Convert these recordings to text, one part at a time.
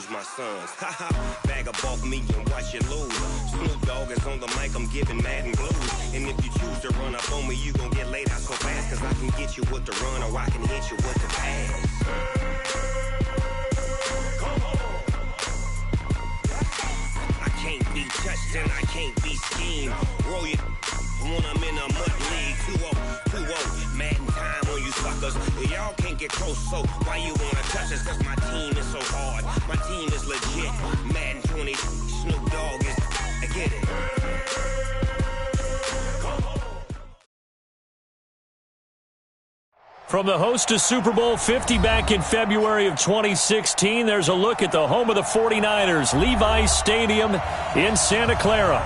lose my sons. Haha, bag up off me and watch you lose. Snoop Dogg is on the mic, I'm giving Madden blues. And if you choose to run up on me, you gon' get laid out so fast. Cause I can get you with the run or I can hit you with the pass. I can't be touched and I can't be schemed. Roll you when I'm in a mud league. 2-0, Madden time on you suckers. Y'all can't get close, so why you wanna touch us? Cause my team is so hard. My team is legit. Madden 20, Snoop Dogg is. I get it. From the host to Super Bowl 50 back in February of 2016, there's a look at the home of the 49ers, Levi's Stadium in Santa Clara.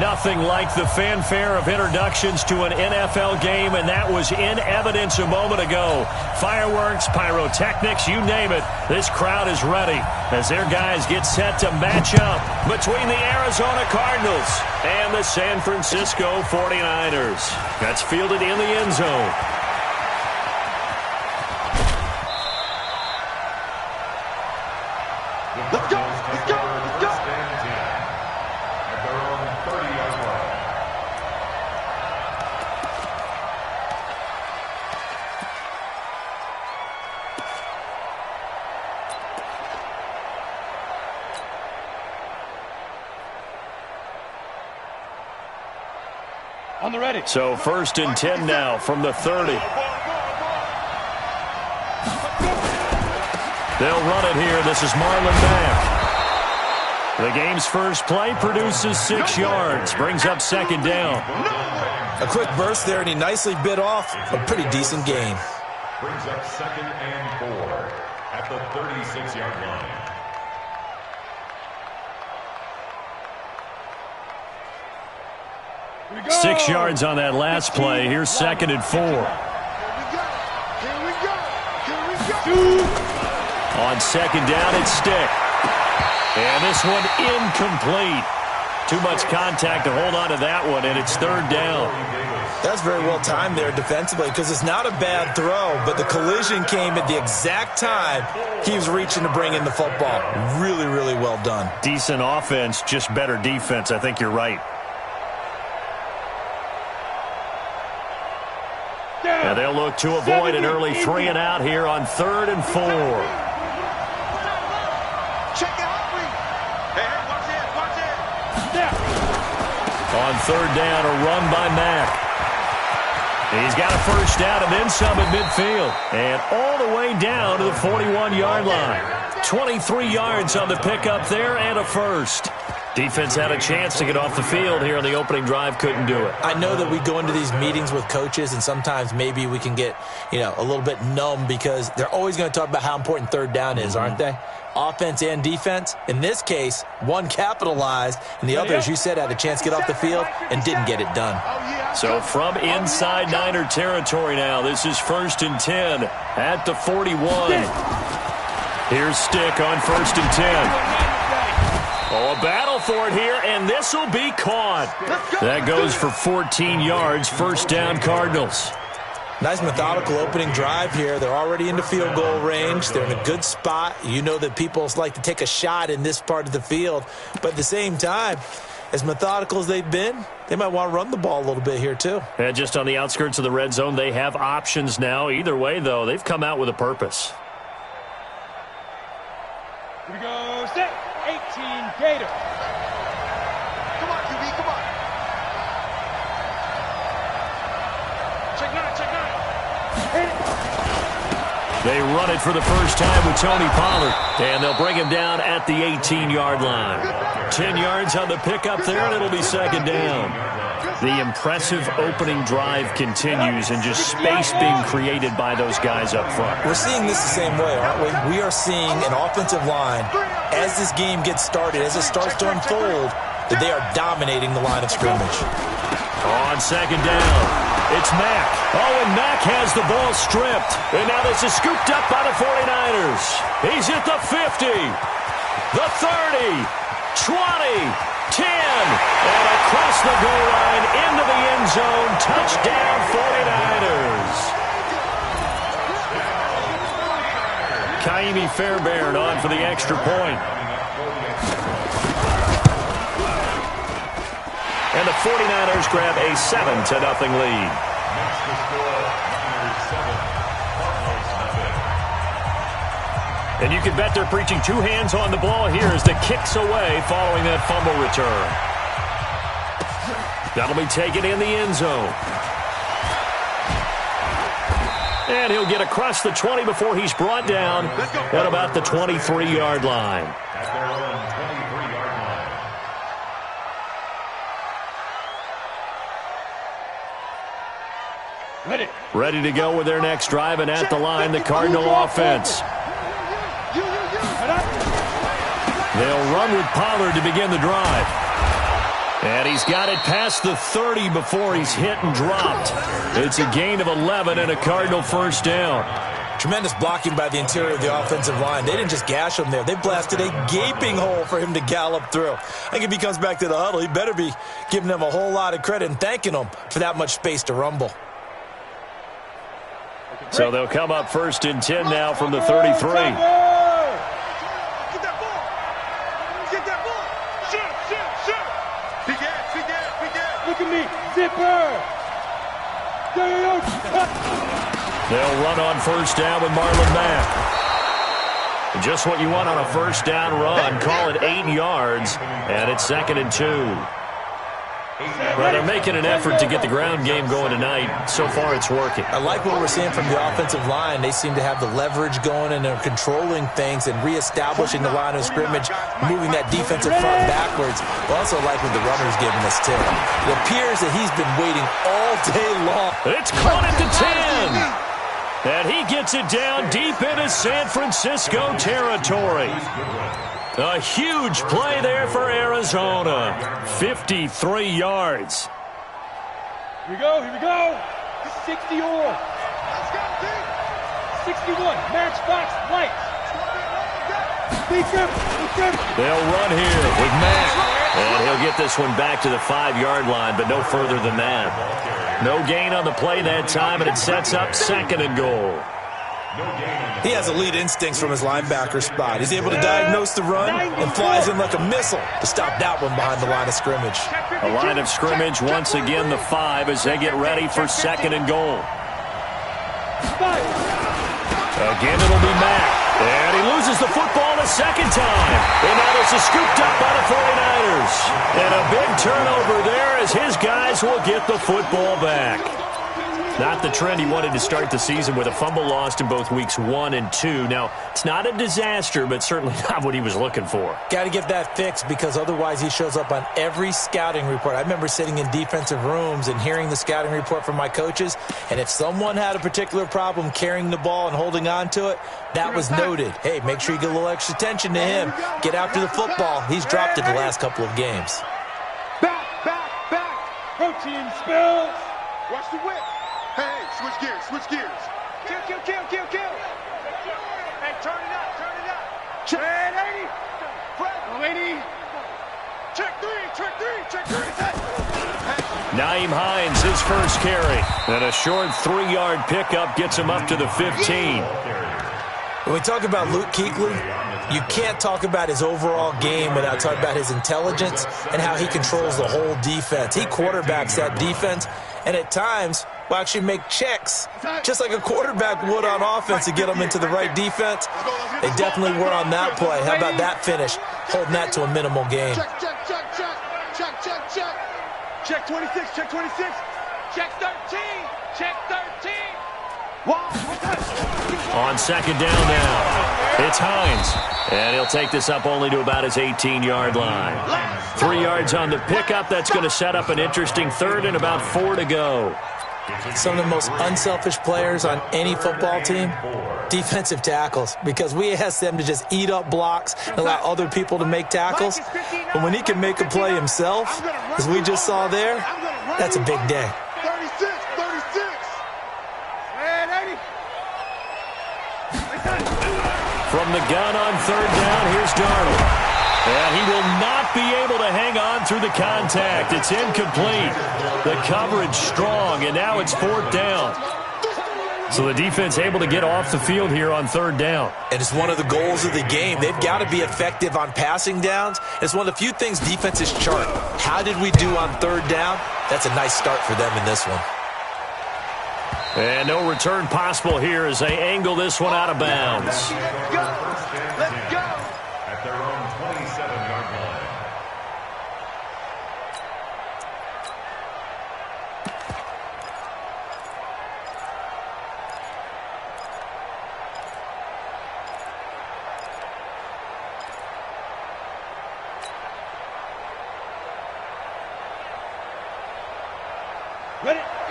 Nothing like the fanfare of introductions to an NFL game, and that was in evidence a moment ago. Fireworks, pyrotechnics, you name it. This crowd is ready as their guys get set to match up between the Arizona Cardinals and the San Francisco 49ers. That's fielded in the end zone. Let's go! Let's go! Let's go! At their own 30-yard line. On the ready. So 1st and 10 now from the 30. They'll run it here. This is Marlon Mack. The game's first play produces 6 yards. Brings up 2nd down. A quick burst there, and he nicely bit off a pretty decent gain. Brings up 2nd and 4 at the 36-yard line. 6 yards on that last play. Here's 2nd and 4. Here we go. On 2nd down, it's Stick. And this one incomplete. Too much contact to hold on to that one, and it's 3rd down. That's very well timed there defensively because it's not a bad throw, but the collision came at the exact time he was reaching to bring in the football. Really, really well done. Decent offense, just better defense. I think you're right. Yeah, they'll look to avoid an early 3 and out here on 3rd and 4. On 3rd down, a run by Mack. He's got a 1st down and then some at midfield. And all the way down to the 41-yard line. 23 yards on the pickup there and a 1st. Defense had a chance to get off the field here on the opening drive, couldn't do it. I know that we go into these meetings with coaches, and sometimes maybe we can get, a little bit numb because they're always going to talk about how important 3rd down is, aren't they? Offense and defense. In this case, one capitalized, and the other, as you said, had a chance to get off the field and didn't get it done. So from inside Niner territory now, this is 1st and 10 at the 41. Here's Stick on 1st and 10. Oh, a battle for it here, and this will be caught. That goes for 14 yards, 1st down Cardinals. Nice methodical opening drive here. They're already into field goal range. They're in a good spot. You know that people like to take a shot in this part of the field. But at the same time, as methodical as they've been, they might want to run the ball a little bit here too. And just on the outskirts of the red zone, they have options now. Either way, though, they've come out with a purpose. Here we go, set, 18, Gator. Come on, QB, come on. Check 9, check 9. They run it for the first time with Tony Pollard, and they'll bring him down at the 18-yard line. 10 yards on the pickup there, and it'll be 2nd down. The impressive opening drive continues, and just space being created by those guys up front. We're seeing this the same way, aren't we? We are seeing an offensive line, as this game gets started, as it starts to unfold, that they are dominating the line of scrimmage. On 2nd down. It's Mack. Oh, and Mack has the ball stripped. And now this is scooped up by the 49ers. He's at the 50, the 30, 20, 10, and across the goal line into the end zone. Touchdown, 49ers. Kaimi Fairbairn on for the extra point. And the 49ers grab a 7-0 lead. And you can bet they're preaching two hands on the ball here as the kick's away following that fumble return. That'll be taken in the end zone. And he'll get across the 20 before he's brought down at about the 23-yard line. Ready to go with their next drive, and at the line, the Cardinal offense. They'll run with Pollard to begin the drive. And he's got it past the 30 before he's hit and dropped. It's a gain of 11 and a Cardinal first down. Tremendous blocking by the interior of the offensive line. They didn't just gash him there. They blasted a gaping hole for him to gallop through. I think if he comes back to the huddle, he better be giving them a whole lot of credit and thanking them for that much space to rumble. So they'll come up 1st and 10 now from the 33. Look at me, zipper. They'll run on 1st down with Marlon Mack. Just what you want on a 1st down run. Call it 8 yards, and it's 2nd and 2. Well, they're making an effort to get the ground game going tonight. So far, it's working. I like what we're seeing from the offensive line. They seem to have the leverage going, and they're controlling things and reestablishing the line of scrimmage, moving that defensive front backwards. I also like what the runner's giving us, too. It appears that he's been waiting all day long. It's caught at the 10. And he gets it down deep into San Francisco territory. A huge play there for Arizona. 53 yards. Here we go, here we go. 60 or. 61, matchbox lights. They'll run here with Mack. And he'll get this one back to the 5-yard line, but no further than that. No gain on the play that time, and it sets up 2nd and goal. He has elite instincts from his linebacker spot. He's able to diagnose the run and flies in like a missile to stop that one behind the line of scrimmage. A line of scrimmage, once again, the 5 as they get ready for 2nd and goal. Again, it'll be Mack. And he loses the football the 2nd time. And now this is scooped up by the 49ers. And a big turnover there as his guys will get the football back. Not the trend he wanted to start the season with, a fumble lost in both weeks 1 and 2. Now, it's not a disaster, but certainly not what he was looking for. Got to get that fixed because otherwise he shows up on every scouting report. I remember sitting in defensive rooms and hearing the scouting report from my coaches, and if someone had a particular problem carrying the ball and holding on to it, that was noted. Hey, make sure you get a little extra attention to him. Get after the football. He's dropped it the last couple of games. Back. Protein spills. Watch the whip. Hey, switch gears. Kill. Hey, turn it up. Check 80. Fred, 80. Check three. Naeem Hines, his first carry. And a short 3-yard pickup gets him up to the 15. When we talk about Luke Kuechly, you can't talk about his overall game without talking about his intelligence and how he controls the whole defense. He quarterbacks that defense, and at times will actually make checks, just like a quarterback would on offense to get them into the right defense. They definitely were on that play. How about that finish, holding that to a minimal gain? Check 26. Check 13. On 2nd down now, it's Hines. And he'll take this up only to about his 18-yard line. 3 yards on the pickup. That's going to set up an interesting 3rd and about 4 to go. Some of the most unselfish players on any football team, defensive tackles, because we ask them to just eat up blocks and allow other people to make tackles. But when he can make a play himself, as we just saw there, that's a big day. 36. From the gun on 3rd down, here's Darnold. And he will not be able to hang on through the contact. It's incomplete. The coverage strong, and now it's 4th down. So the defense able to get off the field here on third down. And it's one of the goals of the game. They've got to be effective on passing downs. It's one of the few things defenses chart. How did we do on third down? That's a nice start for them in this one. And no return possible here as they angle this one out of bounds. Let's go. At their own 27-yard line.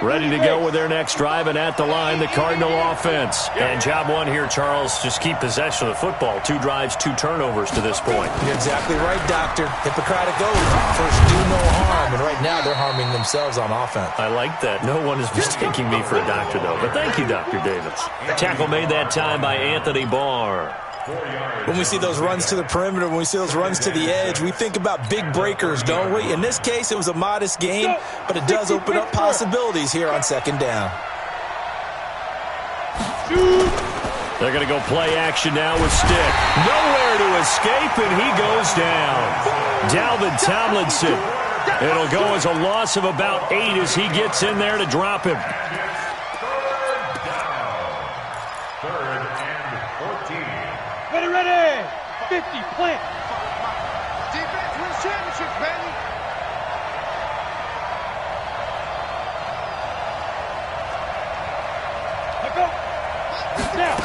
Ready to go with their next drive, and at the line, the Cardinal offense. And job one here, Charles, just keep possession of the football. 2 drives, 2 turnovers to this point. You're exactly right, Doctor. Hippocratic oath. First, do no harm. And right now, they're harming themselves on offense. I like that. No one is mistaking me for a doctor, though. But thank you, Dr. Davis. Tackle made that time by Anthony Barr. When we see those runs to the perimeter, when we see those runs to the edge, we think about big breakers, don't we? In this case, it was a modest gain, but it does open up possibilities here on second down. They're going to go play action now with Stick. Nowhere to escape, and he goes down. Dalvin Tomlinson. It'll go as a loss of about 8 as he gets in there to drop him. Ready, 50, plant. Defense wins championships, baby. Let go. Now.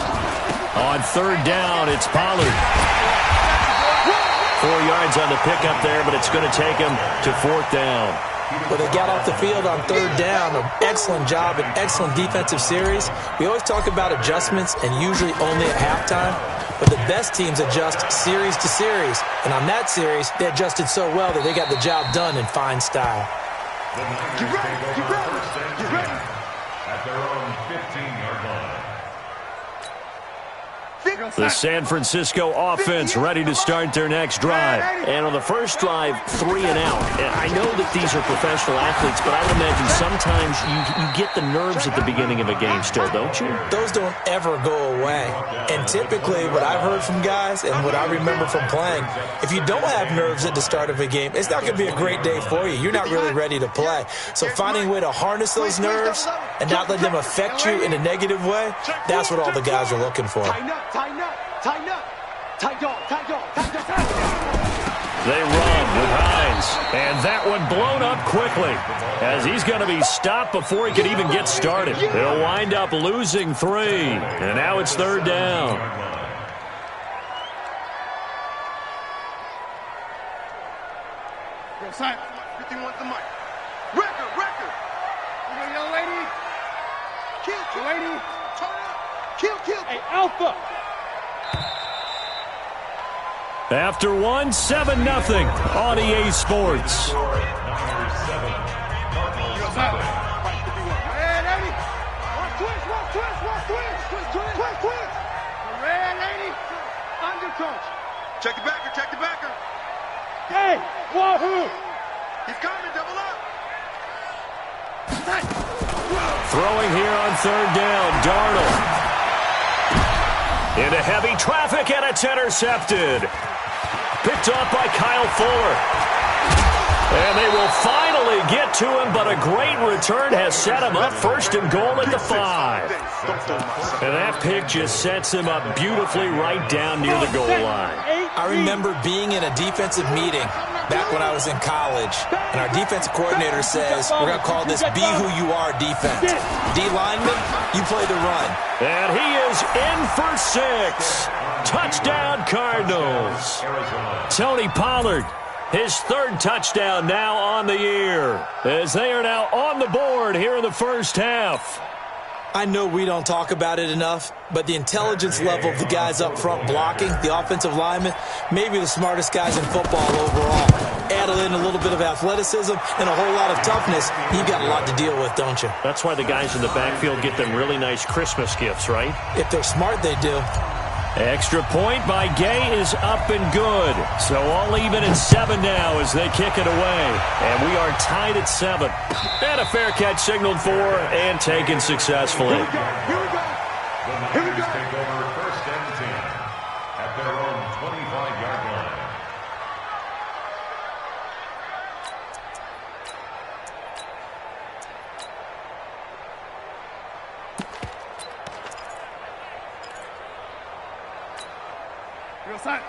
On third down, it's Pollard. 4 yards on the pickup there, but it's going to take him to fourth down. Well, they got off the field on third down. An excellent job, an excellent defensive series. We always talk about adjustments, and usually only at halftime. But the best teams adjust series to series. And on that series, they adjusted so well that they got the job done in fine style. Get ready. At their own 15-yard line. The San Francisco offense ready to start their next drive. And on the first drive, 3 and out. And I know that these are professional athletes, but I would imagine sometimes you get the nerves at the beginning of a game still, don't you? Those don't ever go away. And typically, what I've heard from guys and what I remember from playing, if you don't have nerves at the start of a game, it's not going to be a great day for you. You're not really ready to play. So finding a way to harness those nerves and not let them affect you in a negative way, that's what all the guys are looking for. Tighten up. Tight dog. They run with Hines, and that one blown up quickly as he's going to be stopped before he can even get started. He'll wind up losing 3, and now it's third down. Yo, son, 51's the mic. Record. You know, young lady. Kill, lady. Turn up. Kill. Hey, Alpha. After 1, 7-0 on EA Sports. Yo, son. Red lady. Twist. Red lady. Undercoach. Check the backer. Hey, wahoo. He's coming, double up. Throwing here on third down, Darnold. Into heavy traffic, and it's intercepted. Picked off by Kyle Fuller. And they will finally get to him, but a great return has set him up first and goal at the 5. And that pick just sets him up beautifully right down near the goal line. I remember being in a defensive meeting back when I was in college, and our defensive coordinator says, we're going to call this Be Who You Are defense. D lineman, you play the run. And he is in for 6. Touchdown, Cardinals. Tony Pollard, his 3rd touchdown now on the year, as they are now on the board here in the first half. I know we don't talk about it enough, but the intelligence level of the guys up front blocking, the offensive linemen, maybe the smartest guys in football overall. Add in a little bit of athleticism and a whole lot of toughness, you've got a lot to deal with, don't you? That's why the guys in the backfield get them really nice Christmas gifts, right? If they're smart, they do. Extra point by Gay is up and good. So all even at 7 now as they kick it away. And we are tied at 7. And a fair catch signaled for and taken successfully. The Niners take over 1st and 10 at their own 25-yard line.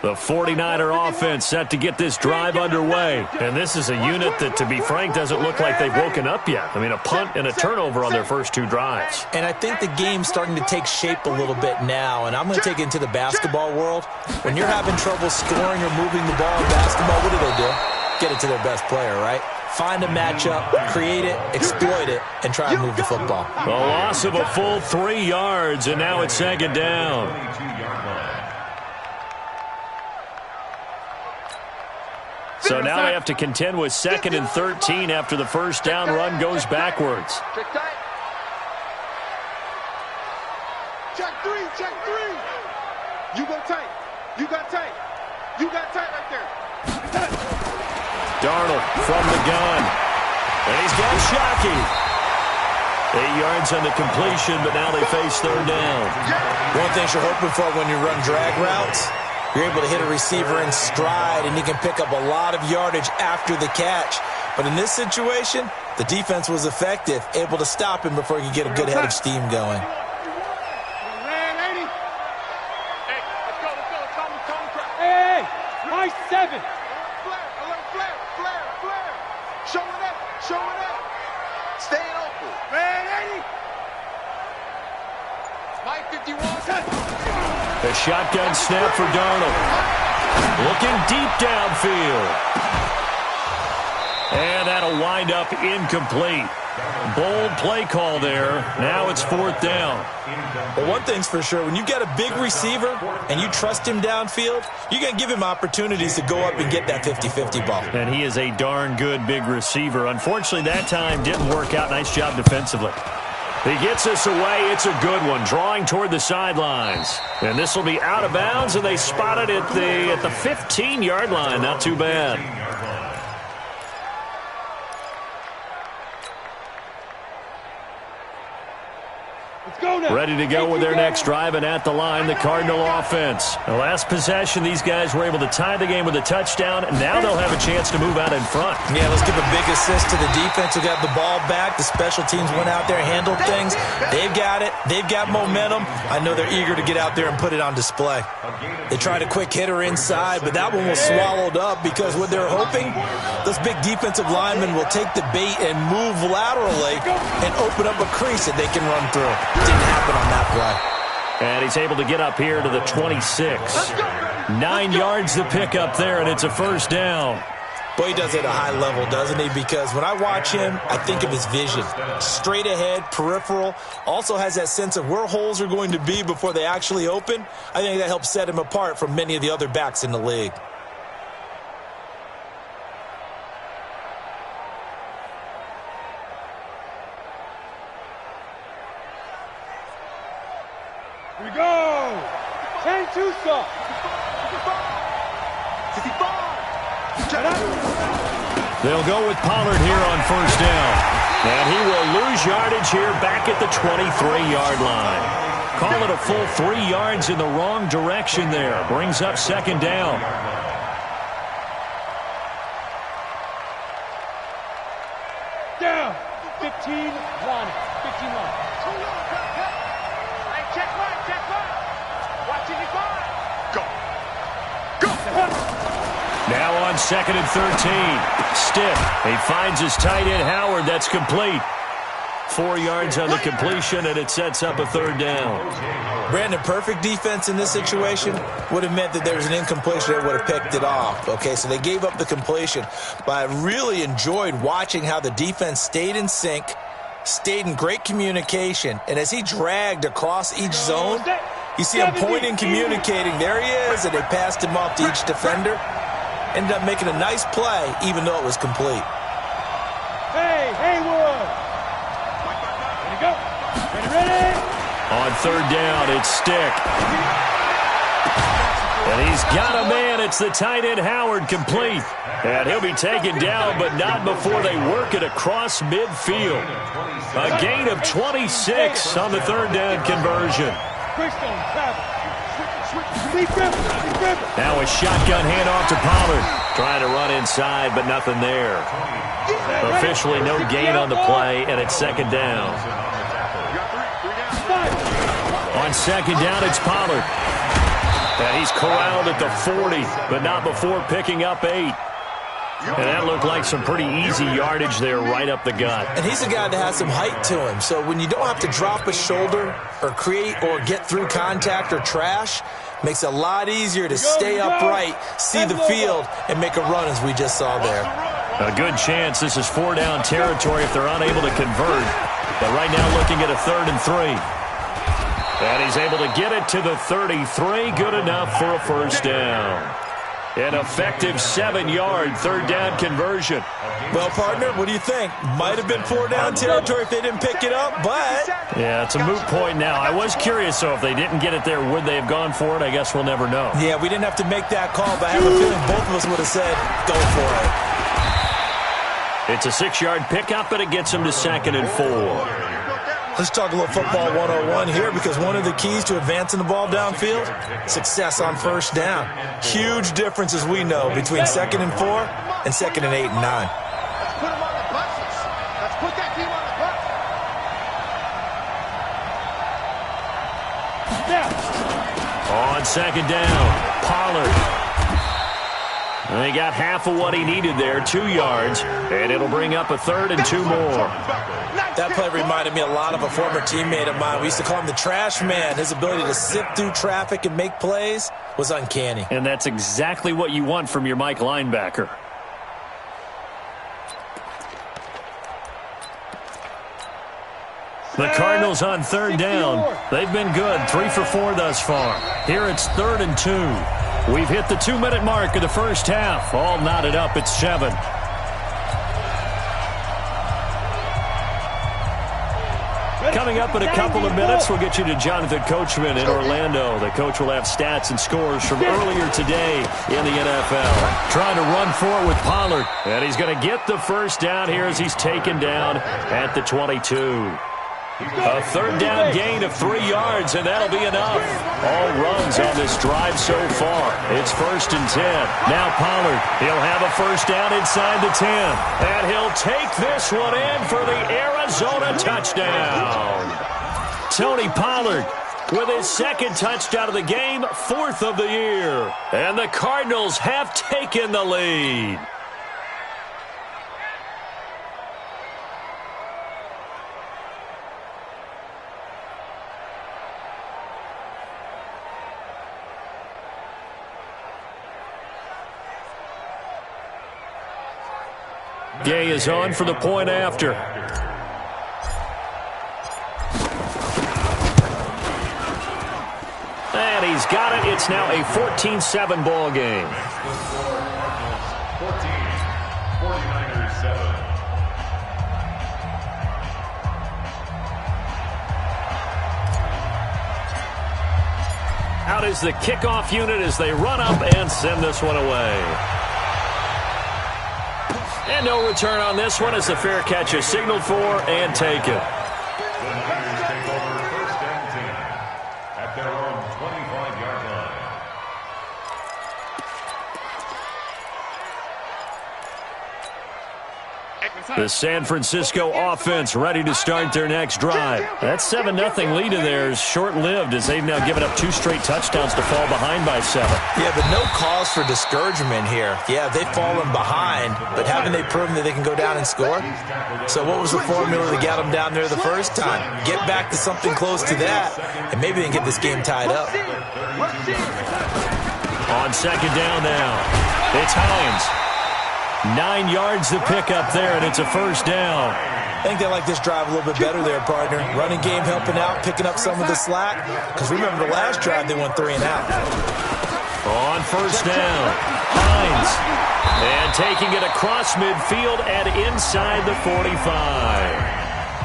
The 49er offense set to get this drive underway. And this is a unit that, to be frank, doesn't look like they've woken up yet. I mean, a punt and a turnover on their first 2 drives. And I think the game's starting to take shape a little bit now. And I'm going to take it into the basketball world. When you're having trouble scoring or moving the ball in basketball, what do? Get it to their best player, right? Find a matchup, create it, exploit it, and try to move the football. A loss of a full 3 yards, and now it's 2nd down. 22-yard line. So now they have to contend with 2nd and 13 after the first down run goes backwards. Check tight. Check 3, check 3. You go tight. You got tight. You got tight right there. Darnold from the gun. And he's got Shockey. 8 yards on the completion, but now they face 3rd down. One thing you're hoping for when you run drag routes, you're able to hit a receiver in stride, and you can pick up a lot of yardage after the catch. But in this situation, the defense was effective, able to stop him before he could get a good head of steam going. Hey, my 7. Flare. Showing up. Staying open. Man, 80. Mike 51. A shotgun snap for Darnold. Looking deep downfield. And that'll wind up incomplete. Bold play call there. Now it's 4th down. But one thing's for sure, when you got a big receiver and you trust him downfield, you're going to give him opportunities to go up and get that 50-50 ball. And he is a darn good big receiver. Unfortunately, that time didn't work out. Nice job defensively. He gets us away. It's a good one, drawing toward the sidelines. And this will be out of bounds, and they spot it at the 15-yard line. Not too bad. Ready to go with their next drive, and at the line, the Cardinal offense. The last possession, these guys were able to tie the game with a touchdown, and now they'll have a chance to move out in front. Yeah, let's give a big assist to the defense who got the ball back. The special teams went out there, handled things. They've got it. They've got momentum. I know they're eager to get out there and put it on display. They tried a quick hitter inside, but that one was swallowed up because what they're hoping, those big defensive linemen will take the bait and move laterally and open up a crease that they can run through. Didn't happen on that play. And he's able to get up here to the 26. 9 yards to pick up there, and it's a 1st down. Boy, he does it at a high level, doesn't he? Because when I watch him, I think of his vision. Straight ahead, peripheral. Also has that sense of where holes are going to be before they actually open. I think that helps set him apart from many of the other backs in the league. Here we go. 10-2 stop. 55. They'll go with Pollard here on 1st down. And he will lose yardage here back at the 23-yard line. Call it a full 3 yards in the wrong direction there. Brings up 2nd down. Down. 15 line. 15 line. Hey, check one. Watching your ball. Go. Now on 2nd and 13. Stiff. He finds his tight end, Howard. That's complete. 4 yards on the completion, and it sets up a 3rd down. Brandon, perfect defense in this situation would have meant that there was an incompletion that would have picked it off. Okay, so they gave up the completion. But I really enjoyed watching how the defense stayed in sync, stayed in great communication, and as he dragged across each zone, you see him pointing, communicating. There he is, and they passed him off to each defender. Ended up making a nice play, even though it was complete. Hey, Haywood. Ready, go. Ready. On 3rd down, it's Stick. And he's got a man. It's the tight end, Howard, complete. And he'll be taken down, but not before they work it across midfield. A gain of 26 on the third down conversion. Now a shotgun handoff to Pollard. Trying to run inside, but nothing there. Officially no gain on the play, and it's second down. On second down, it's Pollard. And he's corralled at the 40, but not before picking up 8. And that looked like some pretty easy yardage there right up the gut. And he's a guy that has some height to him. So when you don't have to drop a shoulder or create or get through contact or trash, makes it a lot easier to stay upright, see the field, and make a run as we just saw there. A good chance this is 4-down territory if they're unable to convert. But right now looking at a 3rd and 3. And he's able to get it to the 33. Good enough for a first down. An effective 7-yard third-down conversion. Well, partner, what do you think? Might have been 4-down territory if they didn't pick it up, but... Yeah, it's a moot point now. I was curious, so if they didn't get it there, would they have gone for it? I guess we'll never know. Yeah, we didn't have to make that call, but I have a feeling both of us would have said, go for it. It's a 6-yard pickup, and it gets him to 2nd and 4. Let's talk a little football 101 here, because one of the keys to advancing the ball downfield, success on first down. Huge difference, as we know, between 2nd and 4 and 2nd and 8 and 9. Let's put them on the buses. Let's put that team on the bus. On second down, Pollard. And he got half of what he needed there, 2 yards, and it'll bring up a 3rd and 2 more. That play reminded me a lot of a former teammate of mine. We used to call him the trash man. His ability to sift through traffic and make plays was uncanny. And that's exactly what you want from your Mike linebacker. The Cardinals on 3rd down. They've been good, 3 for 4 thus far. Here it's 3rd and 2. We've hit the 2-minute mark of the first half. All knotted up at 7. Coming up in a couple of minutes, we'll get you to Jonathan Coachman in Orlando. The coach will have stats and scores from earlier today in the NFL. Trying to run for it with Pollard. And he's going to get the first down here as he's taken down at the 22. A 3rd down gain of 3 yards, and that'll be enough. All runs on this drive so far. It's 1st and 10. Now Pollard, he'll have a first down inside the 10. And he'll take this one in for the Arizona touchdown. Tony Pollard with his 2nd touchdown of the game, 4th of the year. And the Cardinals have taken the lead. Gay is on for the point after. And he's got it. It's now a 14-7 ball game. 14, 49ers 7. Out is the kickoff unit as they run up and send this one away. And no return on this one as the fair catch is signaled for and taken. The Niners take over 1st and 10 at their own 25-yard line. The San Francisco offense ready to start their next drive. That 7-0 lead of theirs short-lived as they've now given up 2 straight touchdowns to fall behind by 7. Yeah, but no cause for discouragement here. Yeah, they've fallen behind, but haven't they proven that they can go down and score? So what was the formula to get them down there the first time? Get back to something close to that, and maybe they can get this game tied up. On second down now, it's Hines. 9 yards to pick up there, and it's a first down. I think they like this drive a little bit better there, partner. Running game helping out, picking up some of the slack. Because remember the last drive, they went 3 and out. On first down, Hines. And taking it across midfield and inside the 45.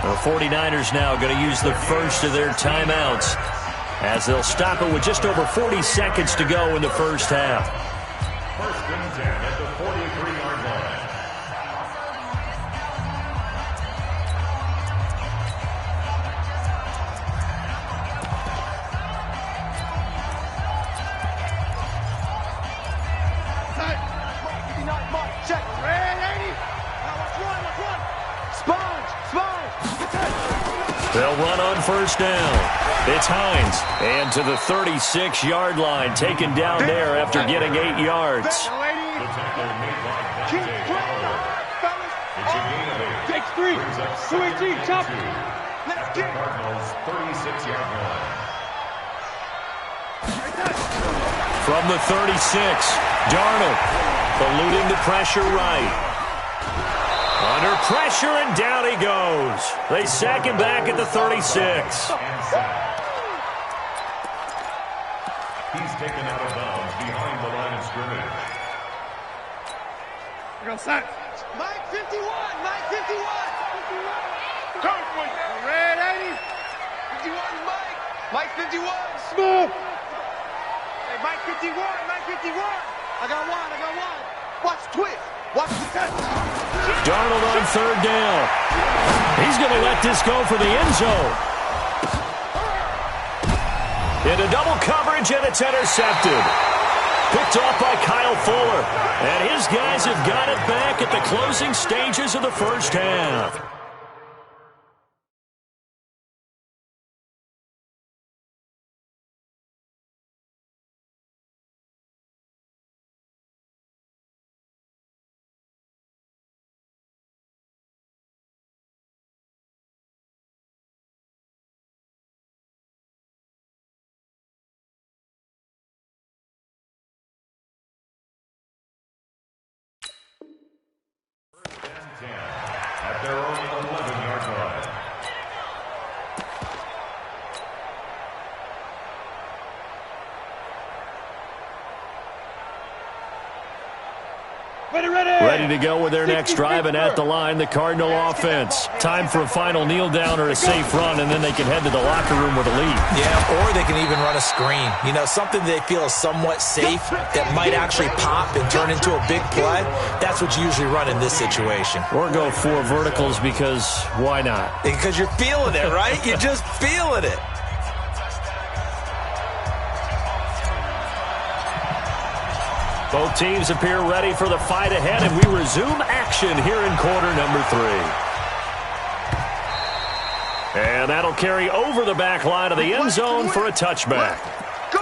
The 49ers now going to use the first of their timeouts. as they'll stop it with just over 40 seconds to go in the first half. 1st and 10 at the 43-yard line. Check. Red 80. Now let's run. Sponge. They'll run on first down. It's Hines. And to the 36-yard line, taken down there after getting 8 yards. The tackle made by Keep Dante playing, Fowler. fellas. It's a gain of 8. Takes 3. Brings up 2-18, chop. Let's at the get it. Cardinals' 36-yard line. From the 36, Darnold eluding the pressure right. Under pressure, and down he goes. They sack him back at the 36. And sacked. He's taken out of bounds behind the line of scrimmage. Mike 51. Red 80. 51, Mike. Mike 51. Smooth. Hey, Mike 51. I got one. Watch the twist. Watch the touch. Darnold on third down. He's going to let this go for the end zone. Into double coverage, and it's intercepted. Picked off by Kyle Fuller. And his guys have got it back at the closing stages of the first half. At their own 11-yard line. Ready to go with their next drive, and at the line, the Cardinal offense. Time for a final kneel down or a safe run, and then they can head to the locker room with a lead. Yeah, or they can even run a screen. You know, something they feel is somewhat safe that might actually pop and turn into a big play. That's what you usually run in this situation. Or go 4 verticals, because why not? Because you're feeling it, right? You're just feeling it. Both teams appear ready for the fight ahead, and we resume action here in quarter number 3. And that'll carry over the back line of the end zone for a touchback. Go.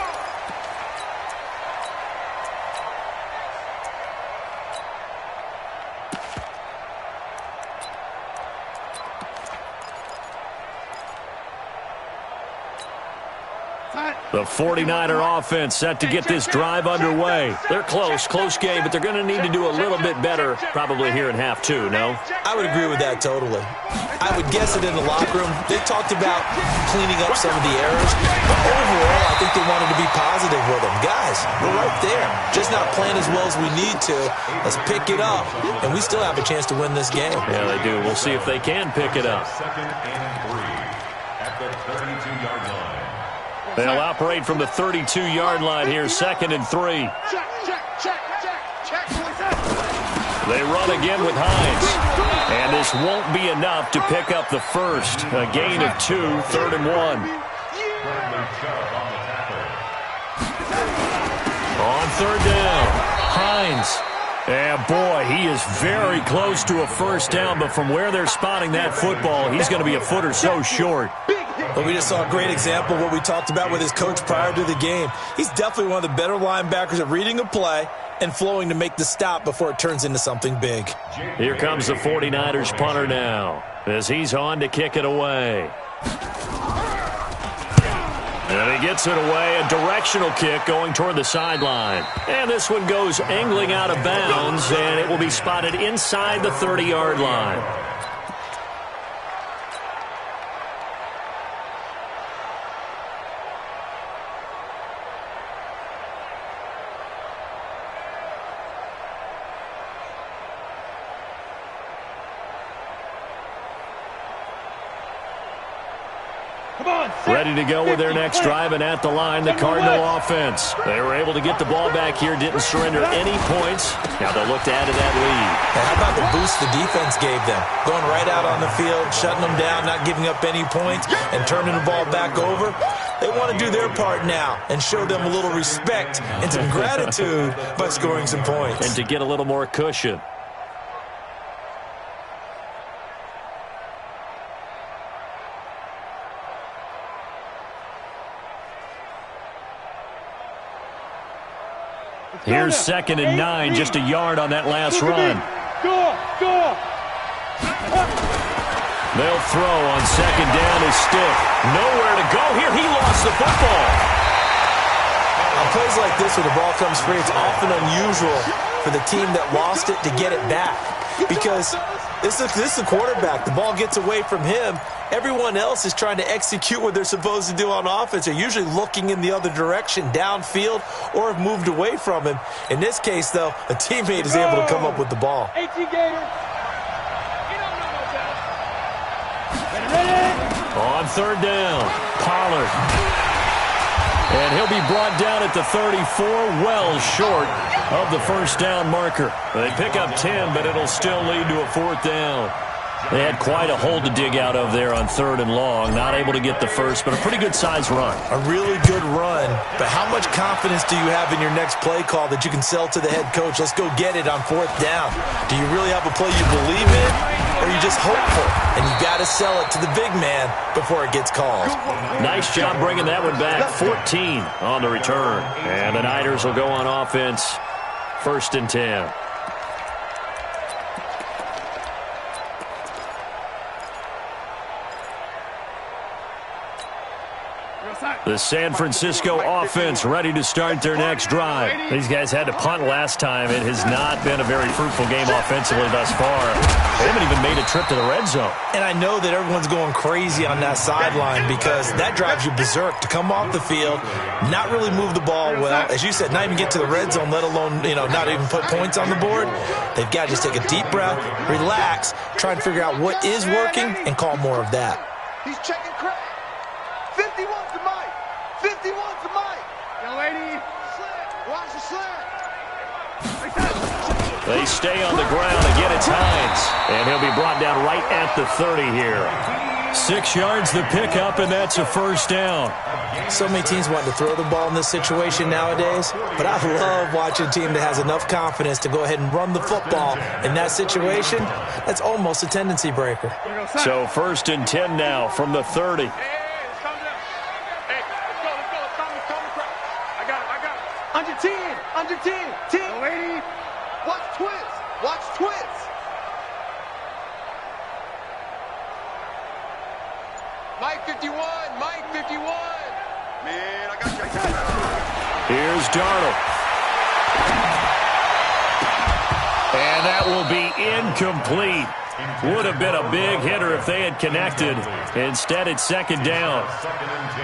The 49er offense set to get this drive underway. They're close game, but they're going to need to do a little bit better probably here in half 2, no? I would agree with that totally. I would guess it in the locker room. They talked about cleaning up some of the errors, but overall, I think they wanted to be positive with them. Guys, we're right there. Just not playing as well as we need to. Let's pick it up, and we still have a chance to win this game. Yeah, they do. We'll see if they can pick it up. 2nd and 3 at the 32-yard line. They'll operate from the 32-yard line here, 2nd and 3. Check. They run again with Hines. And this won't be enough to pick up the first. A gain of 2, 3rd and 1. Bradley Chubb on the tackle. On 3rd down, Hines. And boy, he is very close to a first down, but from where they're spotting that football, he's going to be a foot or so short. But we just saw a great example of what we talked about with his coach prior to the game. He's definitely one of the better linebackers at reading a play and flowing to make the stop before it turns into something big. Here comes the 49ers punter now as he's on to kick it away. And he gets it away, a directional kick going toward the sideline. And this one goes angling out of bounds, and it will be spotted inside the 30-yard line. Ready to go with their next drive, and at the line, the Cardinal offense. They were able to get the ball back here, didn't surrender any points. Now they'll look to add to that lead. How about the boost the defense gave them? Going right out on the field, shutting them down, not giving up any points, and turning the ball back over. They want to do their part now and show them a little respect and some gratitude by scoring some points. And to get a little more cushion. Here's 2nd and 9, just a yard on that last run. They'll throw on 2nd down his stick. Nowhere to go here. He lost the football. On plays like this where the ball comes free, it's often unusual for the team that lost it to get it back. Because this is the quarterback. The ball gets away from him. Everyone else is trying to execute what they're supposed to do on offense. They're usually looking in the other direction, downfield, or have moved away from him. In this case, though, a teammate is able to come up with the ball. 18 Gator. On 3rd down, Pollard. And he'll be brought down at the 34, well short of the 1st down marker. They pick up 10, but it'll still lead to a 4th down. They had quite a hole to dig out of there on 3rd and long. Not able to get the first, but a pretty good-sized run. A really good run, but how much confidence do you have in your next play call that you can sell to the head coach? Let's go get it on 4th down. Do you really have a play you believe in, or are you just hopeful? And you got to sell it to the big man before it gets called. Nice job bringing that one back. 14 on the return. And the Niners will go on offense. 1st and 10. The San Francisco offense ready to start their next drive. These guys had to punt last time. It has not been a very fruitful game offensively thus far. They haven't even made a trip to the red zone. And I know that everyone's going crazy on that sideline because that drives you berserk to come off the field, not really move the ball well. As you said, not even get to the red zone, let alone, not even put points on the board. They've got to just take a deep breath, relax, try and figure out what is working, and call more of that. He's checking Craig. 51 to Mike. 51 to Mike. Young lady. Watch the slant. They stay on the ground. Again, it's Hines. And he'll be brought down right at the 30 here. 6 yards the pickup, and that's a 1st down. So many teams want to throw the ball in this situation nowadays, but I love watching a team that has enough confidence to go ahead and run the football. In that situation, that's almost a tendency breaker. So 1st and 10 now from the 30. Under 10, 10. Lady. Watch twins. Watch twins. Mike 51. Mike 51. Man, I got you. Here's Darnold. And that will be incomplete. Would have been a big hitter if they had connected. Instead, it's 2nd down.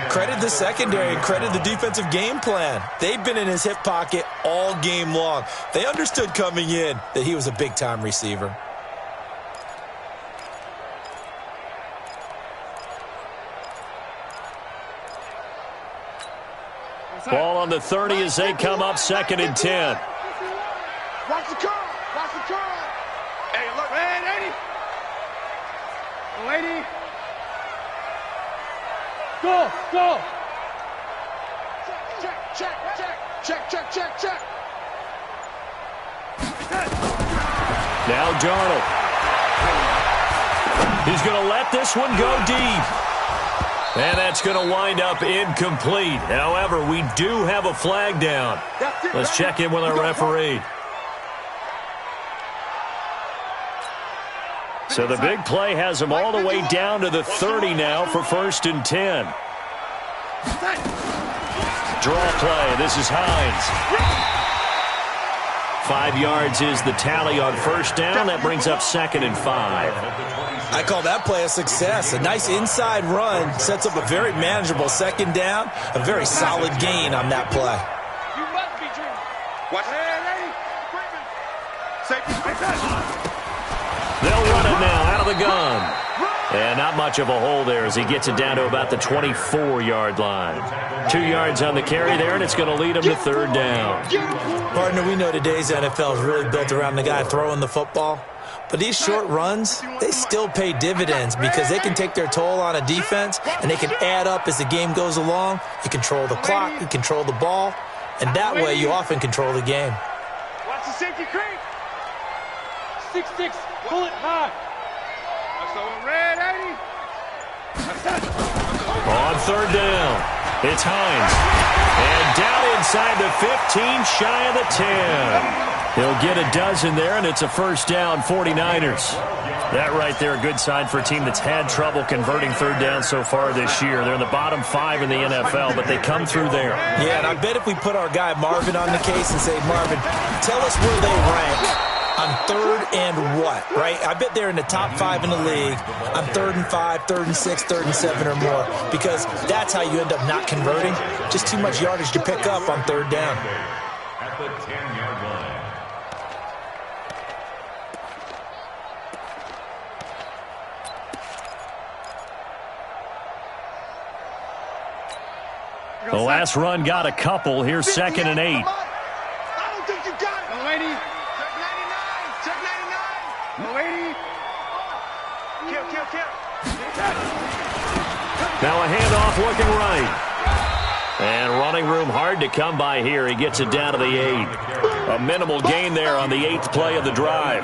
Credit the secondary and credit the defensive game plan. They've been in his hip pocket all game long. They understood coming in that he was a big-time receiver. Ball on the 30 as they come up 2nd and 10. Watch the curl. Watch the curl. Hey, look, man, lady. Lady. Go. Check. Now Darnold. He's going to let this one go deep. And that's going to wind up incomplete. However, we do have a flag down. Let's check in with our referee. So the big play has him all the way down to the 30 now for 1st and 10. Draw play. This is Hines. 5 yards is the tally on 1st down. That brings up 2nd and 5. I call that play a success. A nice inside run sets up a very manageable 2nd down. A very solid gain on that play. You must be dreaming. Watch it. Safety. They'll run it now out of the gun. Run! And not much of a hole there as he gets it down to about the 24-yard line. 2 yards on the carry there, and it's going to lead him to third down. Partner, we know today's NFL is really built around the guy throwing the football. But these short runs, they still pay dividends because they can take their toll on a defense, and they can add up as the game goes along. You control the clock, you control the ball, and that way you often control the game. Watch the safety creep. 6-6, pull it high. Red 80. On third down, it's Hines. And down inside the 15, shy of the 10. He'll get a dozen there, and it's a first down, 49ers. That right there, a good sign for a team that's had trouble converting third down so far this year. They're in the bottom 5 in the NFL, but they come through there. Yeah, and I bet if we put our guy Marvin on the case and say, Marvin, tell us where they rank on third and what, right? I bet they're in the top 5 in the league on 3rd and 5, 3rd and 6, 3rd and 7 or more, because that's how you end up not converting. Just too much yardage to pick up on third down. At the 10-yard line. The last run got a couple. Here's 2nd and 8. I don't think you got it. Lady. Check 99. Lady. Kill. Now a handoff looking right. And running room hard to come by here. He gets it down to the 8. A minimal gain there on the 8th play of the drive.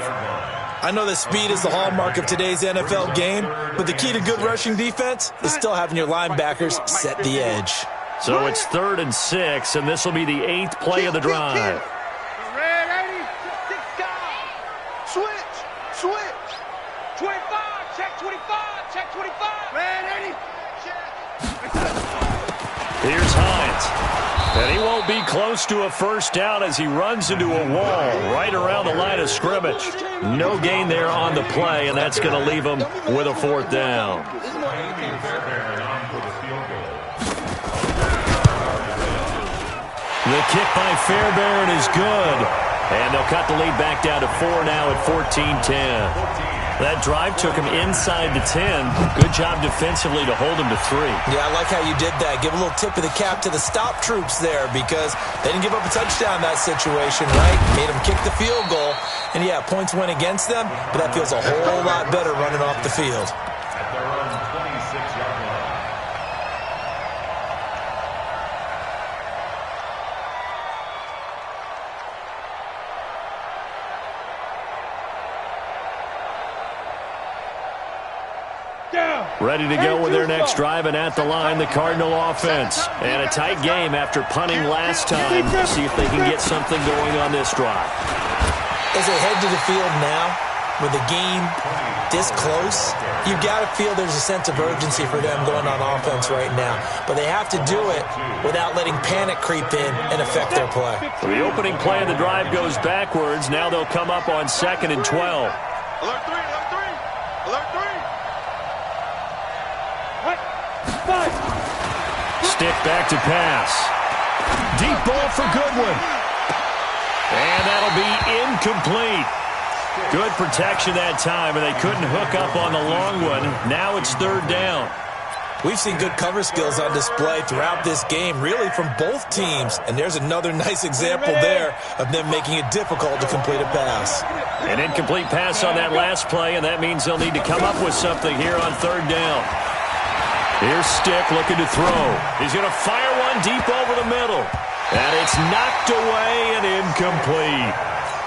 I know that speed is the hallmark of today's NFL game, but the key to good rushing defense is still having your linebackers set the edge. So it's 3rd and 6, and this will be the 8th play of the drive. Red 80. Switch. 25, check 25. Red 80. Here's Hines. And he won't be close to a first down as he runs into a wall right around the line of scrimmage. No gain there on the play, and that's going to leave him with a 4th down. The kick by Fairbairn is good. And they'll cut the lead back down to 4 now at 14-10. That drive took him inside the 10. Good job defensively to hold him to 3. Yeah, I like how you did that. Give a little tip of the cap to the stop troops there because they didn't give up a touchdown in that situation, right? Made them kick the field goal. And, yeah, points went against them, but that feels a whole lot better running off the field. At their own 26-yard line. Ready to go with their next drive, and at the line, the Cardinal offense. And a tight game after punting last time. See if they can get something going on this drive. As they head to the field now, with the game this close, you've got to feel there's a sense of urgency for them going on offense right now. But they have to do it without letting panic creep in and affect their play. So the opening play of the drive goes backwards. Now they'll come up on 2nd and 12. Alert 3. Stick back to pass. Deep ball for Goodwin. And that'll be incomplete. Good protection that time, and they couldn't hook up on the long one. Now it's 3rd down. We've seen good cover skills on display throughout this game, really from both teams. And there's another nice example there of them making it difficult to complete a pass. An incomplete pass on that last play, and that means they'll need to come up with something here on 3rd down. Here's Stick looking to throw. He's going to fire one deep over the middle. And it's knocked away and incomplete.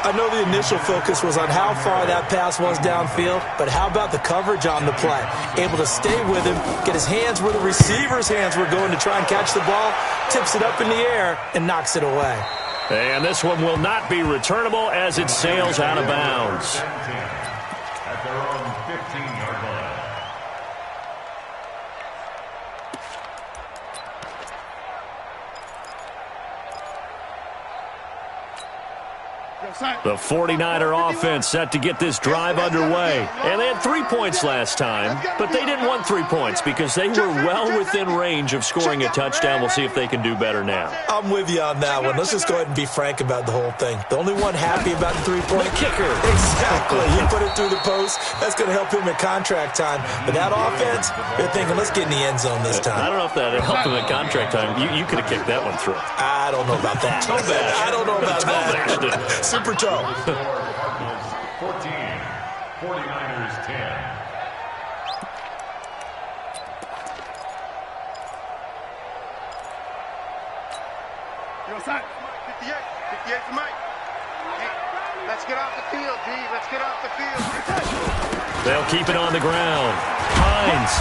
I know the initial focus was on how far that pass was downfield, but how about the coverage on the play? Able to stay with him, get his hands where the receiver's hands were going to try and catch the ball, tips it up in the air, and knocks it away. And this one will not be returnable as it sails out of bounds. At their own 15-yard line. The 49er offense set to get this drive underway. And they had 3 points last time, but they didn't want 3 points because they were well within range of scoring a touchdown. We'll see if they can do better now. I'm with you on that one. Let's just go ahead and be frank about the whole thing. The only one happy about the three-point kicker. Exactly. He put it through the post. That's going to help him at contract time. But that offense, they're thinking, let's get in the end zone this time. I don't know if that helped him at contract time. You could have kicked that one through. I don't know about that. Toe bash. I don't know about that. Super toe. Cardinals 14, 49ers 10. You're outside. 58. 58 for Mike. Hey, let's get off the field, D. Let's get off the field. They'll keep it on the ground. Hines.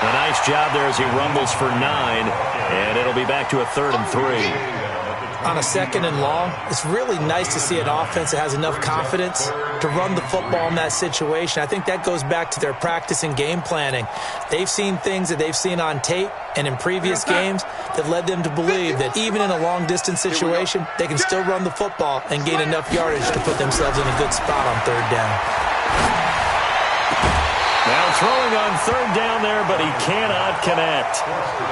A nice job there as he rumbles for 9, and it'll be back to a 3rd and 3. On a 2nd and long, it's really nice to see an offense that has enough confidence to run the football in that situation. I think that goes back to their practice and game planning. They've seen things that they've seen on tape and in previous games that led them to believe that even in a long-distance situation, they can still run the football and gain enough yardage to put themselves in a good spot on 3rd down. Now throwing on 3rd down there, but he cannot connect.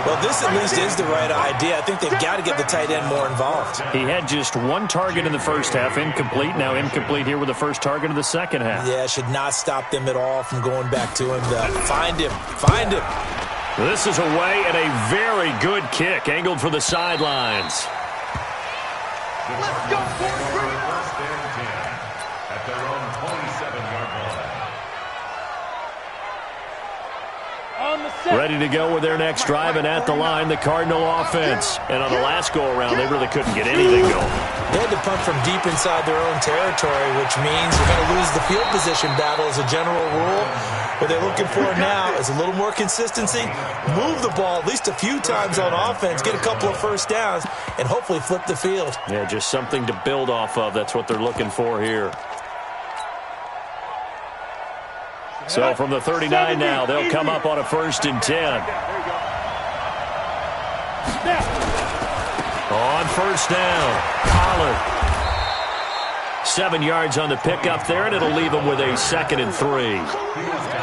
Well, this at least is the right idea. I think they've got to get the tight end more involved. He had just 1 target in the first half, incomplete. Now incomplete here with the first target of the second half. Yeah, should not stop them at all from going back to him, though. Find him. Find him. This is away and a very good kick, angled for the sidelines. Let's go, boys. Bring it on. First and 10 at their own 27-yard line. Ready to go with their next drive, and at the line, the Cardinal offense. And on the last go-around, they really couldn't get anything going. They had to punt from deep inside their own territory, which means you're going to lose the field position battle as a general rule. What they're looking for now is a little more consistency, move the ball at least a few times on offense, get a couple of first downs, and hopefully flip the field. Yeah, just something to build off of. That's what they're looking for here. So from the 39 now, they'll come up on a 1st and 10. On 1st down, Pollard. 7 yards on the pickup there, and it'll leave them with a 2nd and 3.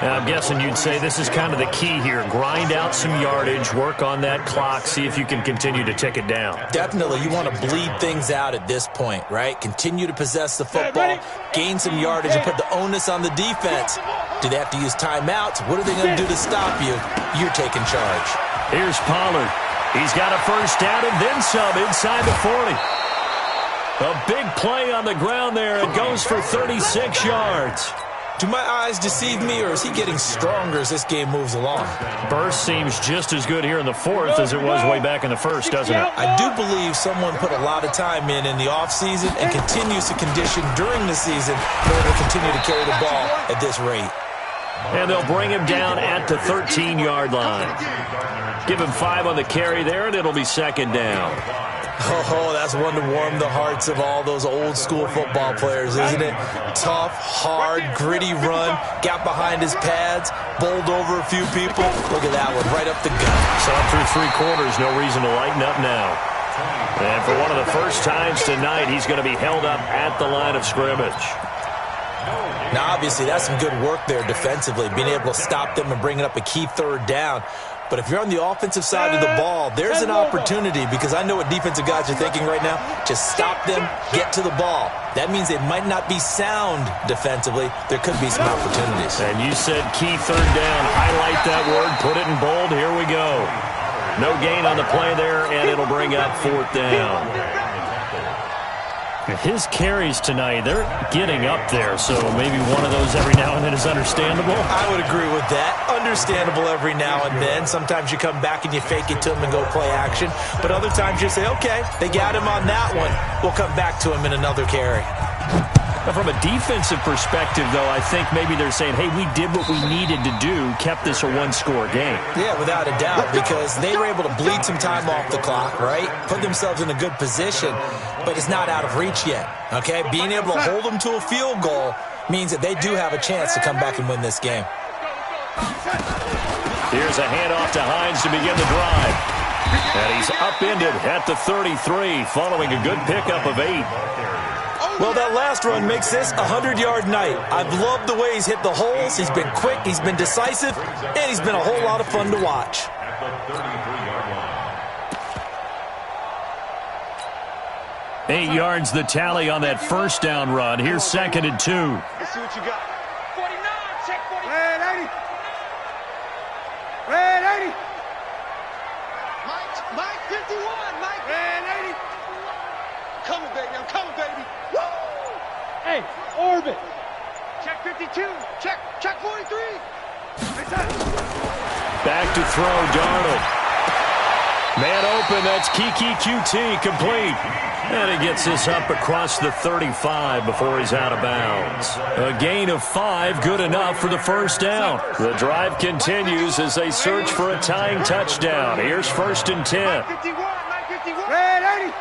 Now, I'm guessing you'd say this is kind of the key here. Grind out some yardage, work on that clock, see if you can continue to tick it down. Definitely, you want to bleed things out at this point, right? Continue to possess the football, gain some yardage, and put the onus on the defense. Do they have to use timeouts? What are they going to do to stop you? You're taking charge. Here's Pollard. He's got a first down and then some inside the 40. A big play on the ground there. It goes for 36 yards. Do my eyes deceive me, or is he getting stronger as this game moves along? Burst seems just as good here in the 4th as it was way back in the 1st, doesn't it? I do believe someone put a lot of time in the offseason and continues to condition during the season in order to continue to carry the ball at this rate. And they'll bring him down at the 13-yard line. Give him 5 on the carry there, and it'll be 2nd down. Oh, that's one to warm the hearts of all those old-school football players, isn't it? Tough, hard, gritty run, got behind his pads, bowled over a few people. Look at that one, right up the gut. So up through 3 quarters, no reason to lighten up now. And for one of the first times tonight, he's going to be held up at the line of scrimmage. Now, obviously, that's some good work there defensively, being able to stop them and bringing up a key 3rd down. But if you're on the offensive side of the ball, there's an opportunity, because I know what defensive guys are thinking right now. Just stop them, get to the ball. That means they might not be sound defensively. There could be some opportunities. And you said key 3rd down. Highlight that word, put it in bold. Here we go. No gain on the play there, and it'll bring up 4th down. His carries tonight, they're getting up there, so maybe one of those every now and then is understandable. I would agree with that. Understandable every now and then. Sometimes you come back and you fake it to him and go play action. But other times you say, okay, they got him on that one. We'll come back to him in another carry. Now, from a defensive perspective, though, I think maybe they're saying, hey, we did what we needed to do, kept this a 1-score game. Yeah, without a doubt, because they were able to bleed some time off the clock, right? Put themselves in a good position, but it's not out of reach yet, okay? Being able to hold them to a field goal means that they do have a chance to come back and win this game. Here's a handoff to Hines to begin the drive. And he's upended at the 33 following a good pickup of 8. Well, that last run makes this a 100-yard night. I've loved the way he's hit the holes. He's been quick, he's been decisive, and he's been a whole lot of fun to watch. At the 33-yard line. 8 yards the tally on that first down run. Here's 2nd and 2. Let's see what you got. 49, check 49. Red 80. Red 80. Mike 51. Mike. Red 80. Coming, baby. I'm coming, baby. Woo! Hey, orbit. Check 52. Check 43. Back to throw, Darnold. Man open, that's Kiki QT, complete. And he gets this up across the 35 before he's out of bounds. A gain of 5, good enough for the first down. The drive continues as they search for a tying touchdown. Here's 1st and 10. Mike 51. Mike 51. Red 80.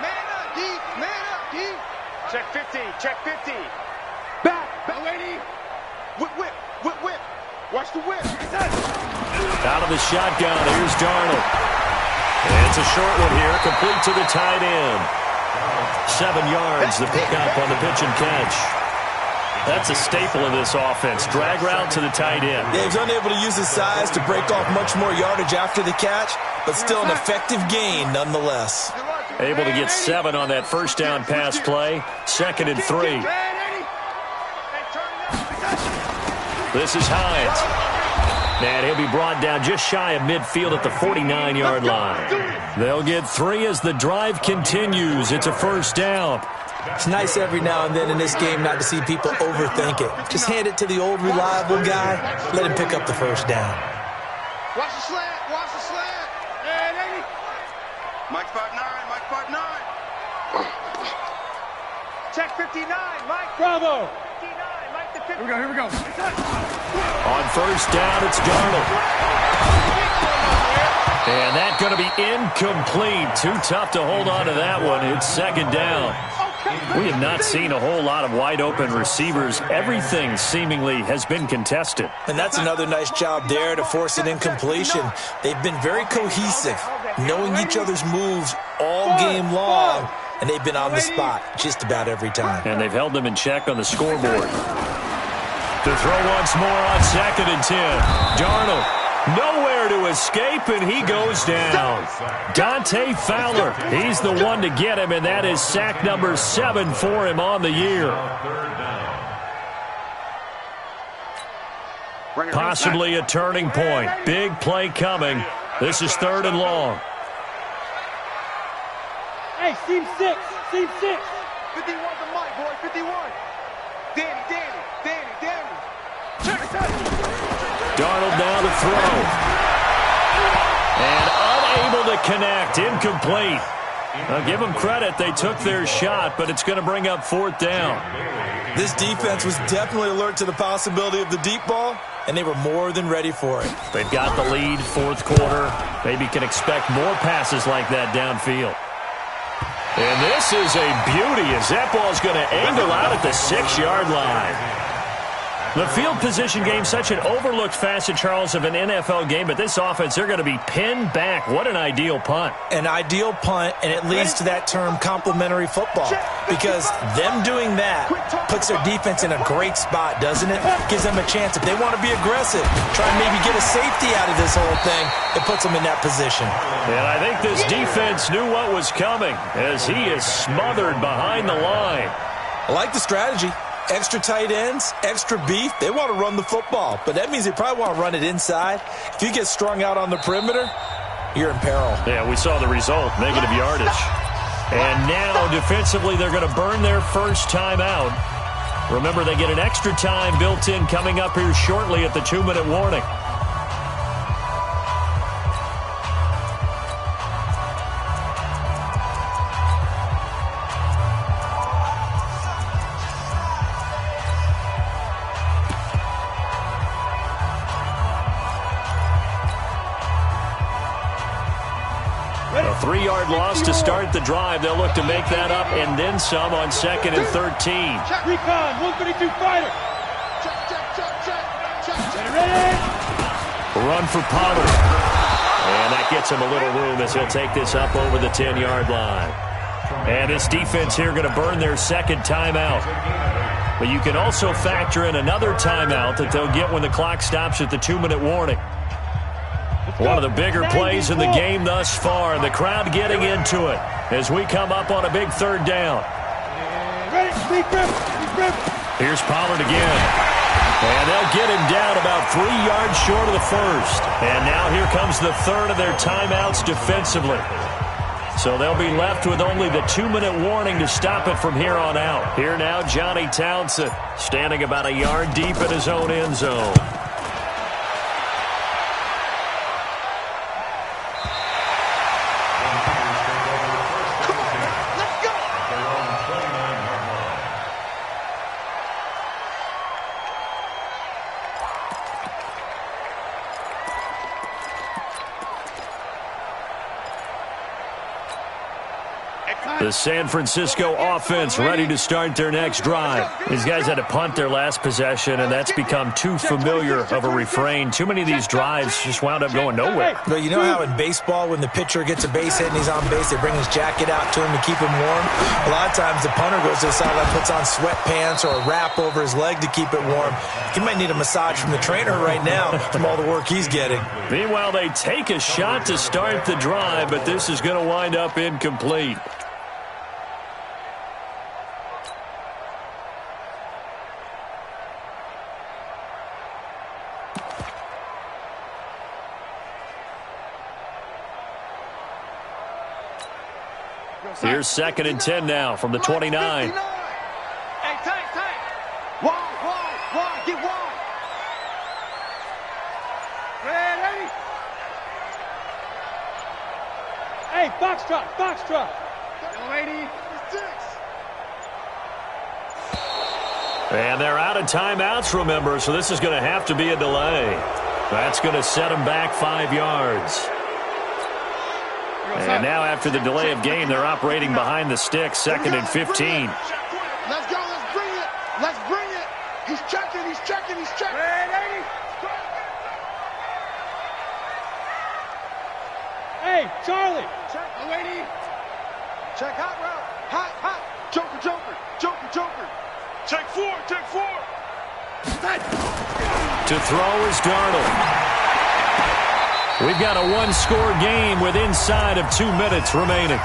Man up, D. Man up, D. Check 50. Check 50. Back. Back, lady. Whip, whip. Whip, whip. Watch the whip. Out of the shotgun, here's Darnold. It's a short one here, complete to the tight end. 7 yards, the pickup on the pitch and catch. That's a staple of this offense. Drag route to the tight end. Yeah, he's unable to use his size to break off much more yardage after the catch, but still an effective gain nonetheless. Able to get 7 on that first down pass play. 2nd and 3. This is Hines. And he'll be brought down just shy of midfield at the 49-yard line. They'll get 3 as the drive continues. It's a first down. It's nice every now and then in this game not to see people overthink it. Just hand it to the old reliable guy. Let him pick up the first down. Watch the slant. Watch the slant. And Mike 5'9". Mike 5'9". Check 59. Mike. Bravo. 59. Mike the 50. Here we go. On first down, it's Darnold. And that's going to be incomplete. Too tough to hold on to that one. It's 2nd down. We have not seen a whole lot of wide-open receivers. Everything seemingly has been contested. And that's another nice job there to force an incompletion. They've been very cohesive, knowing each other's moves all game long, and they've been on the spot just about every time. And they've held them in check on the scoreboard. To throw once more on 2nd and 10. Darnold, nowhere to escape, and he goes down. Dante Fowler, he's the one to get him, and that is sack number 7 for him on the year. Possibly a turning point. Big play coming. This is 3rd and long. Hey, seam 6. Seam 6. 51 to Mike, boy. 51. Danny. Darnold now to throw. And unable to connect. Incomplete. Now give them credit. They took their shot, but it's going to bring up 4th down. This defense was definitely alert to the possibility of the deep ball, and they were more than ready for it. They've got the lead, 4th quarter. Maybe can expect more passes like that downfield. And this is a beauty as that ball's going to angle out at the 6-yard line. The field position game, such an overlooked facet, Charles, of an NFL game, but this offense, they're going to be pinned back. What an ideal punt. An ideal punt, and it leads to that term complementary football, because them doing that puts their defense in a great spot, doesn't it? Gives them a chance. If they want to be aggressive, try and maybe get a safety out of this whole thing, it puts them in that position. And I think this defense knew what was coming as he is smothered behind the line. I like the strategy. Extra tight ends, extra beef. They want to run the football, but that means they probably want to run it inside. If you get strung out on the perimeter, you're in peril. Yeah, we saw the result, negative yardage. And now, defensively, they're going to burn their first time out. Remember, they get an extra time built in coming up here shortly at the 2-minute warning. A 3-yard loss to start the drive. They'll look to make that up and then some on 2nd and 13. Recon, 132 fighter. Run for Pollard. And that gets him a little room as he'll take this up over the 10-yard line. And this defense here going to burn their second timeout. But you can also factor in another timeout that they'll get when the clock stops at the 2-minute warning. One of the bigger plays in the game thus far, and the crowd getting into it as we come up on a big third down. Here's Pollard again. And they'll get him down about 3 yards short of the first. And now here comes the third of their timeouts defensively. So they'll be left with only the 2-minute warning to stop it from here on out. Here now, Johnny Townsend standing about a yard deep in his own end zone. The San Francisco offense ready to start their next drive. These guys had to punt their last possession, and that's become too familiar of a refrain. Too many of these drives just wound up going nowhere. But you know how in baseball, when the pitcher gets a base hit and he's on base, they bring his jacket out to him to keep him warm? A lot of times the punter goes to the sideline, puts on sweatpants or a wrap over his leg to keep it warm. He might need a massage from the trainer right now from all the work he's getting. Meanwhile, they take a shot to start the drive, but this is going to wind up incomplete. Here's 2nd and 10 now from the 29. Hey, tight. Wide, get wide. Ready? Hey, box truck. Lady, 6. And they're out of timeouts, remember, so this is going to have to be a delay. That's going to set them back 5 yards. And now after the delay of game, they're operating behind the stick, 2nd and 15. Let's go, let's bring it. He's checking. Ready? Hey, Charlie. Check, lady. Check hot route. Hot. Joker. Check 4. To throw is Darnold. We've got a one-score game with inside of 2 minutes remaining.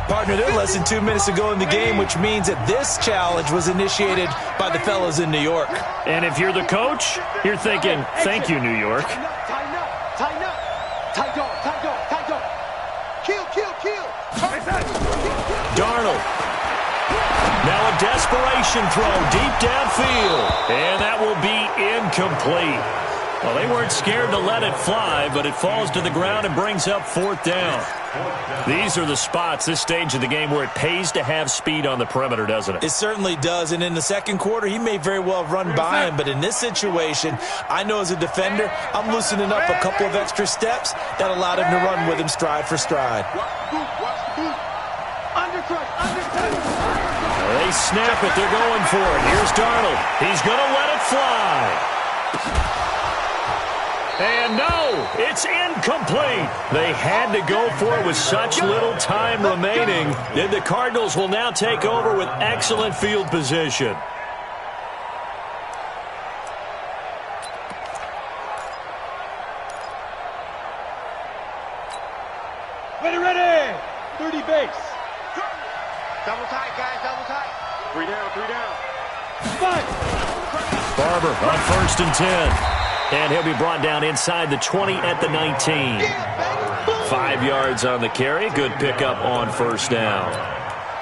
Partner, they're less than 2 minutes to go in the game, which means that this challenge was initiated by the fellas in New York. And if you're the coach, you're thinking, thank you, New York. Tighten up. Tight dog. Kill. Darnold. Now a desperation throw deep downfield. And that will be incomplete. Well, they weren't scared to let it fly, but it falls to the ground and brings up 4th down. These are the spots, this stage of the game, where it pays to have speed on the perimeter, doesn't it? It certainly does, and in the second quarter, he may very well run by him, but in this situation, I know as a defender, I'm loosening up a couple of extra steps that allowed him to run with him stride for stride. They snap it, they're going for it. Here's Darnold. He's going to let it fly. And no, it's incomplete. They had to go for it with such little time remaining that the Cardinals will now take over with excellent field position. Ready. 30 base. Double tight, guys, double tight. 3 down. 5. Barber on 1st and 10. And he'll be brought down inside the 20 at the 19. 5 yards on the carry. Good pickup on 1st down.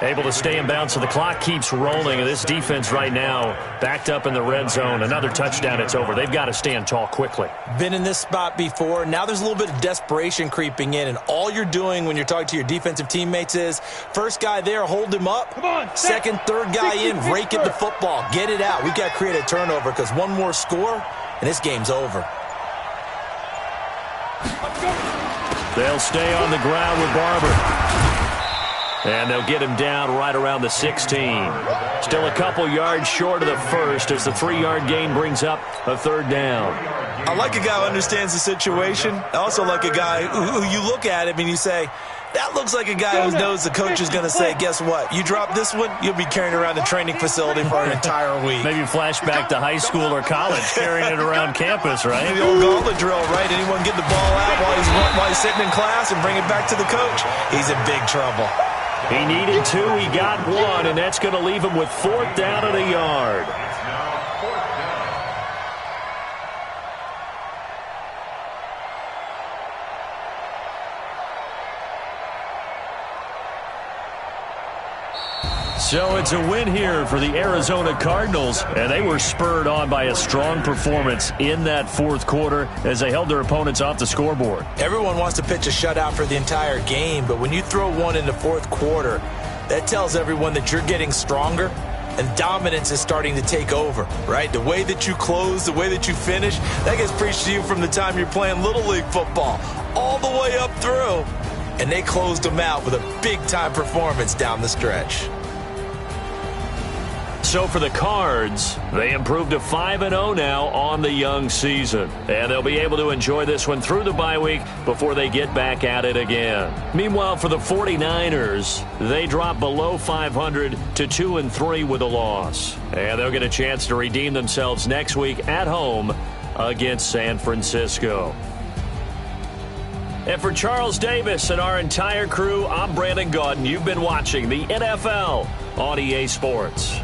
Able to stay in bounds, so the clock keeps rolling. And this defense right now backed up in the red zone. Another touchdown, it's over. They've got to stand tall quickly. Been in this spot before. Now there's a little bit of desperation creeping in. And all you're doing when you're talking to your defensive teammates is, first guy there, hold him up. Come on, second, third guy in, rake at the football. Get it out. We've got to create a turnover because one more score, and this game's over. They'll stay on the ground with Barber. And they'll get him down right around the 16. Still a couple yards short of the first as the 3-yard gain brings up a third down. I like a guy who understands the situation. I also like a guy who you look at him and you say, that looks like a guy who knows the coach is going to say, guess what? You drop this one, you'll be carrying around the training facility for an entire week. Maybe flashback to high school or college, carrying it around campus, right? The old gauntlet drill, right? Anyone get the ball out while he's sitting in class and bring it back to the coach? He's in big trouble. He needed 2, he got 1, and that's going to leave him with 4th down and a yard. So it's a win here for the Arizona Cardinals, and they were spurred on by a strong performance in that 4th quarter as they held their opponents off the scoreboard. Everyone wants to pitch a shutout for the entire game, but when you throw one in the 4th quarter, that tells everyone that you're getting stronger and dominance is starting to take over, right? The way that you close, the way that you finish, that gets preached to you from the time you're playing Little League football all the way up through, and they closed them out with a big-time performance down the stretch. So for the Cards, they improved to 5-0 now on the young season. And they'll be able to enjoy this one through the bye week before they get back at it again. Meanwhile, for the 49ers, they drop below 500 to 2-3 with a loss. And they'll get a chance to redeem themselves next week at home against San Francisco. And for Charles Davis and our entire crew, I'm Brandon Gaudin. You've been watching the NFL on EA Sports.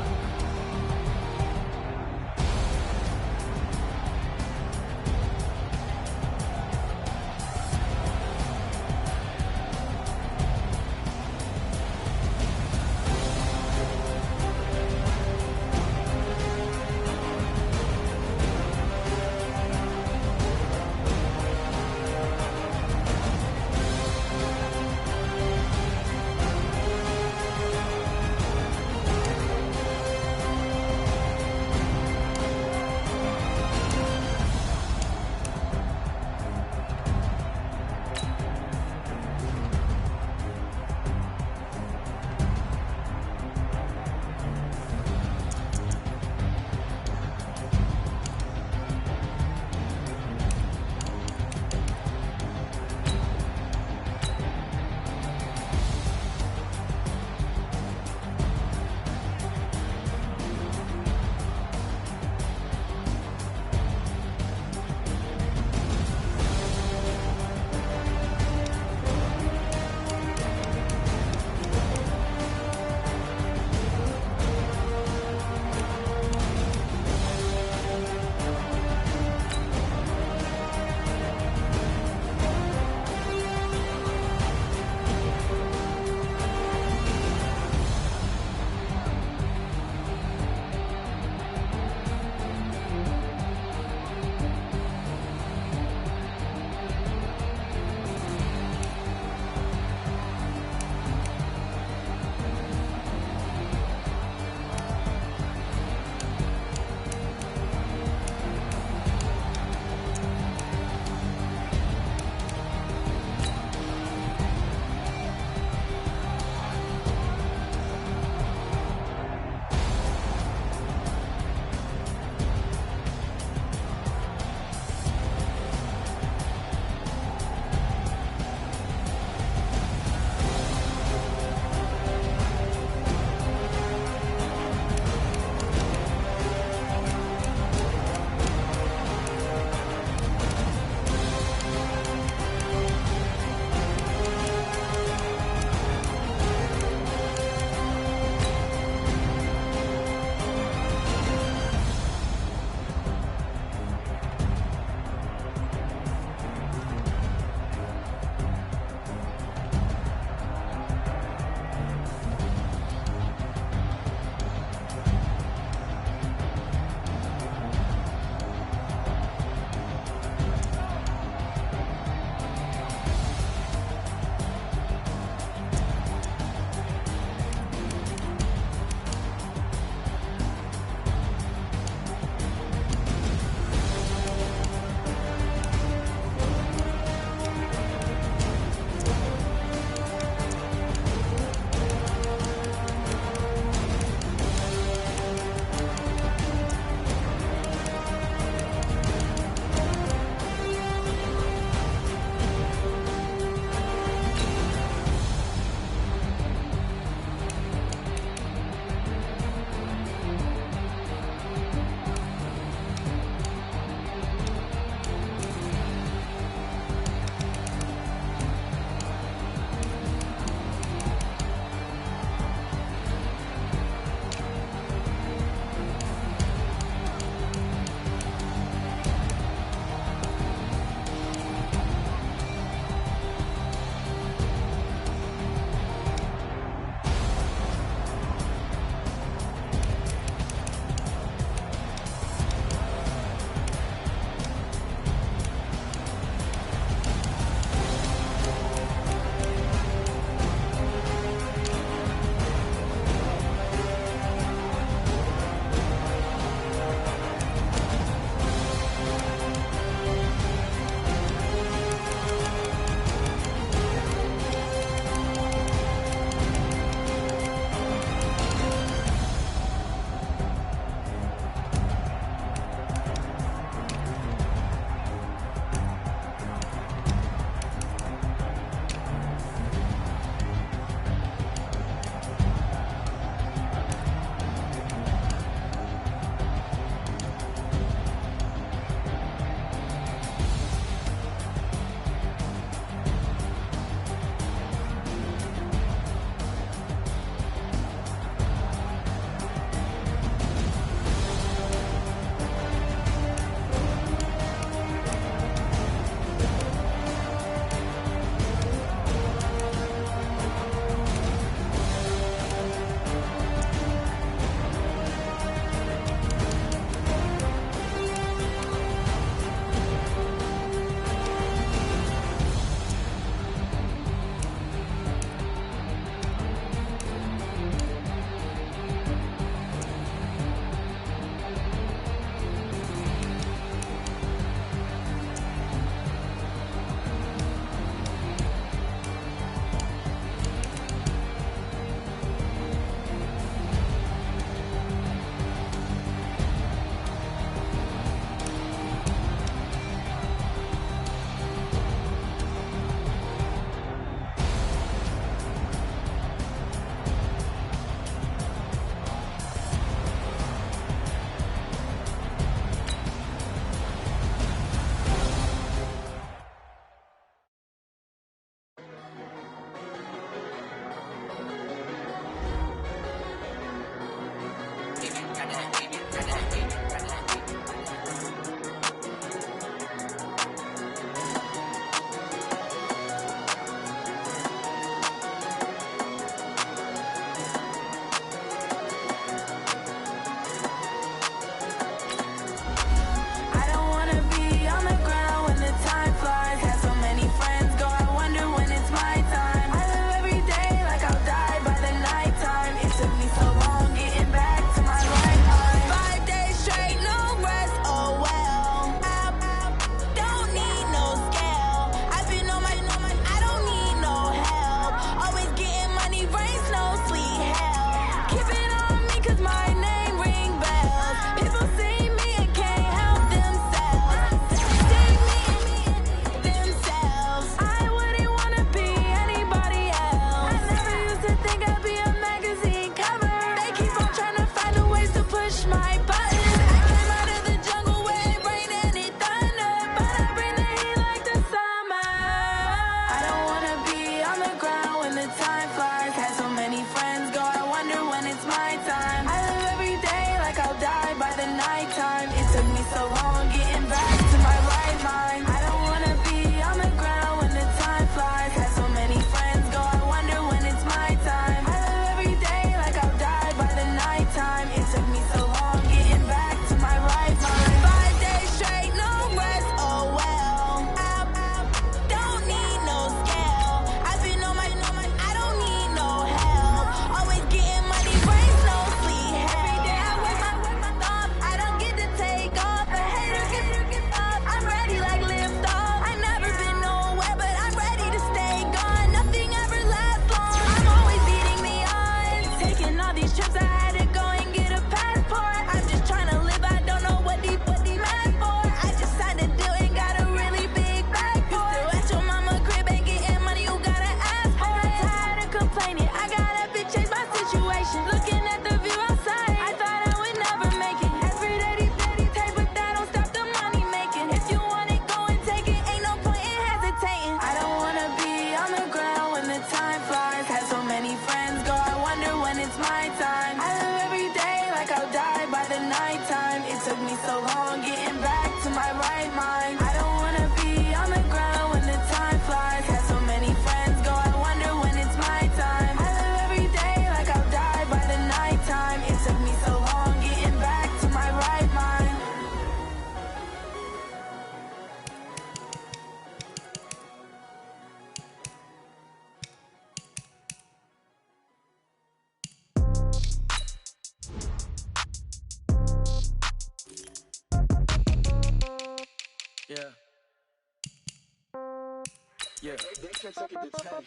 Yeah.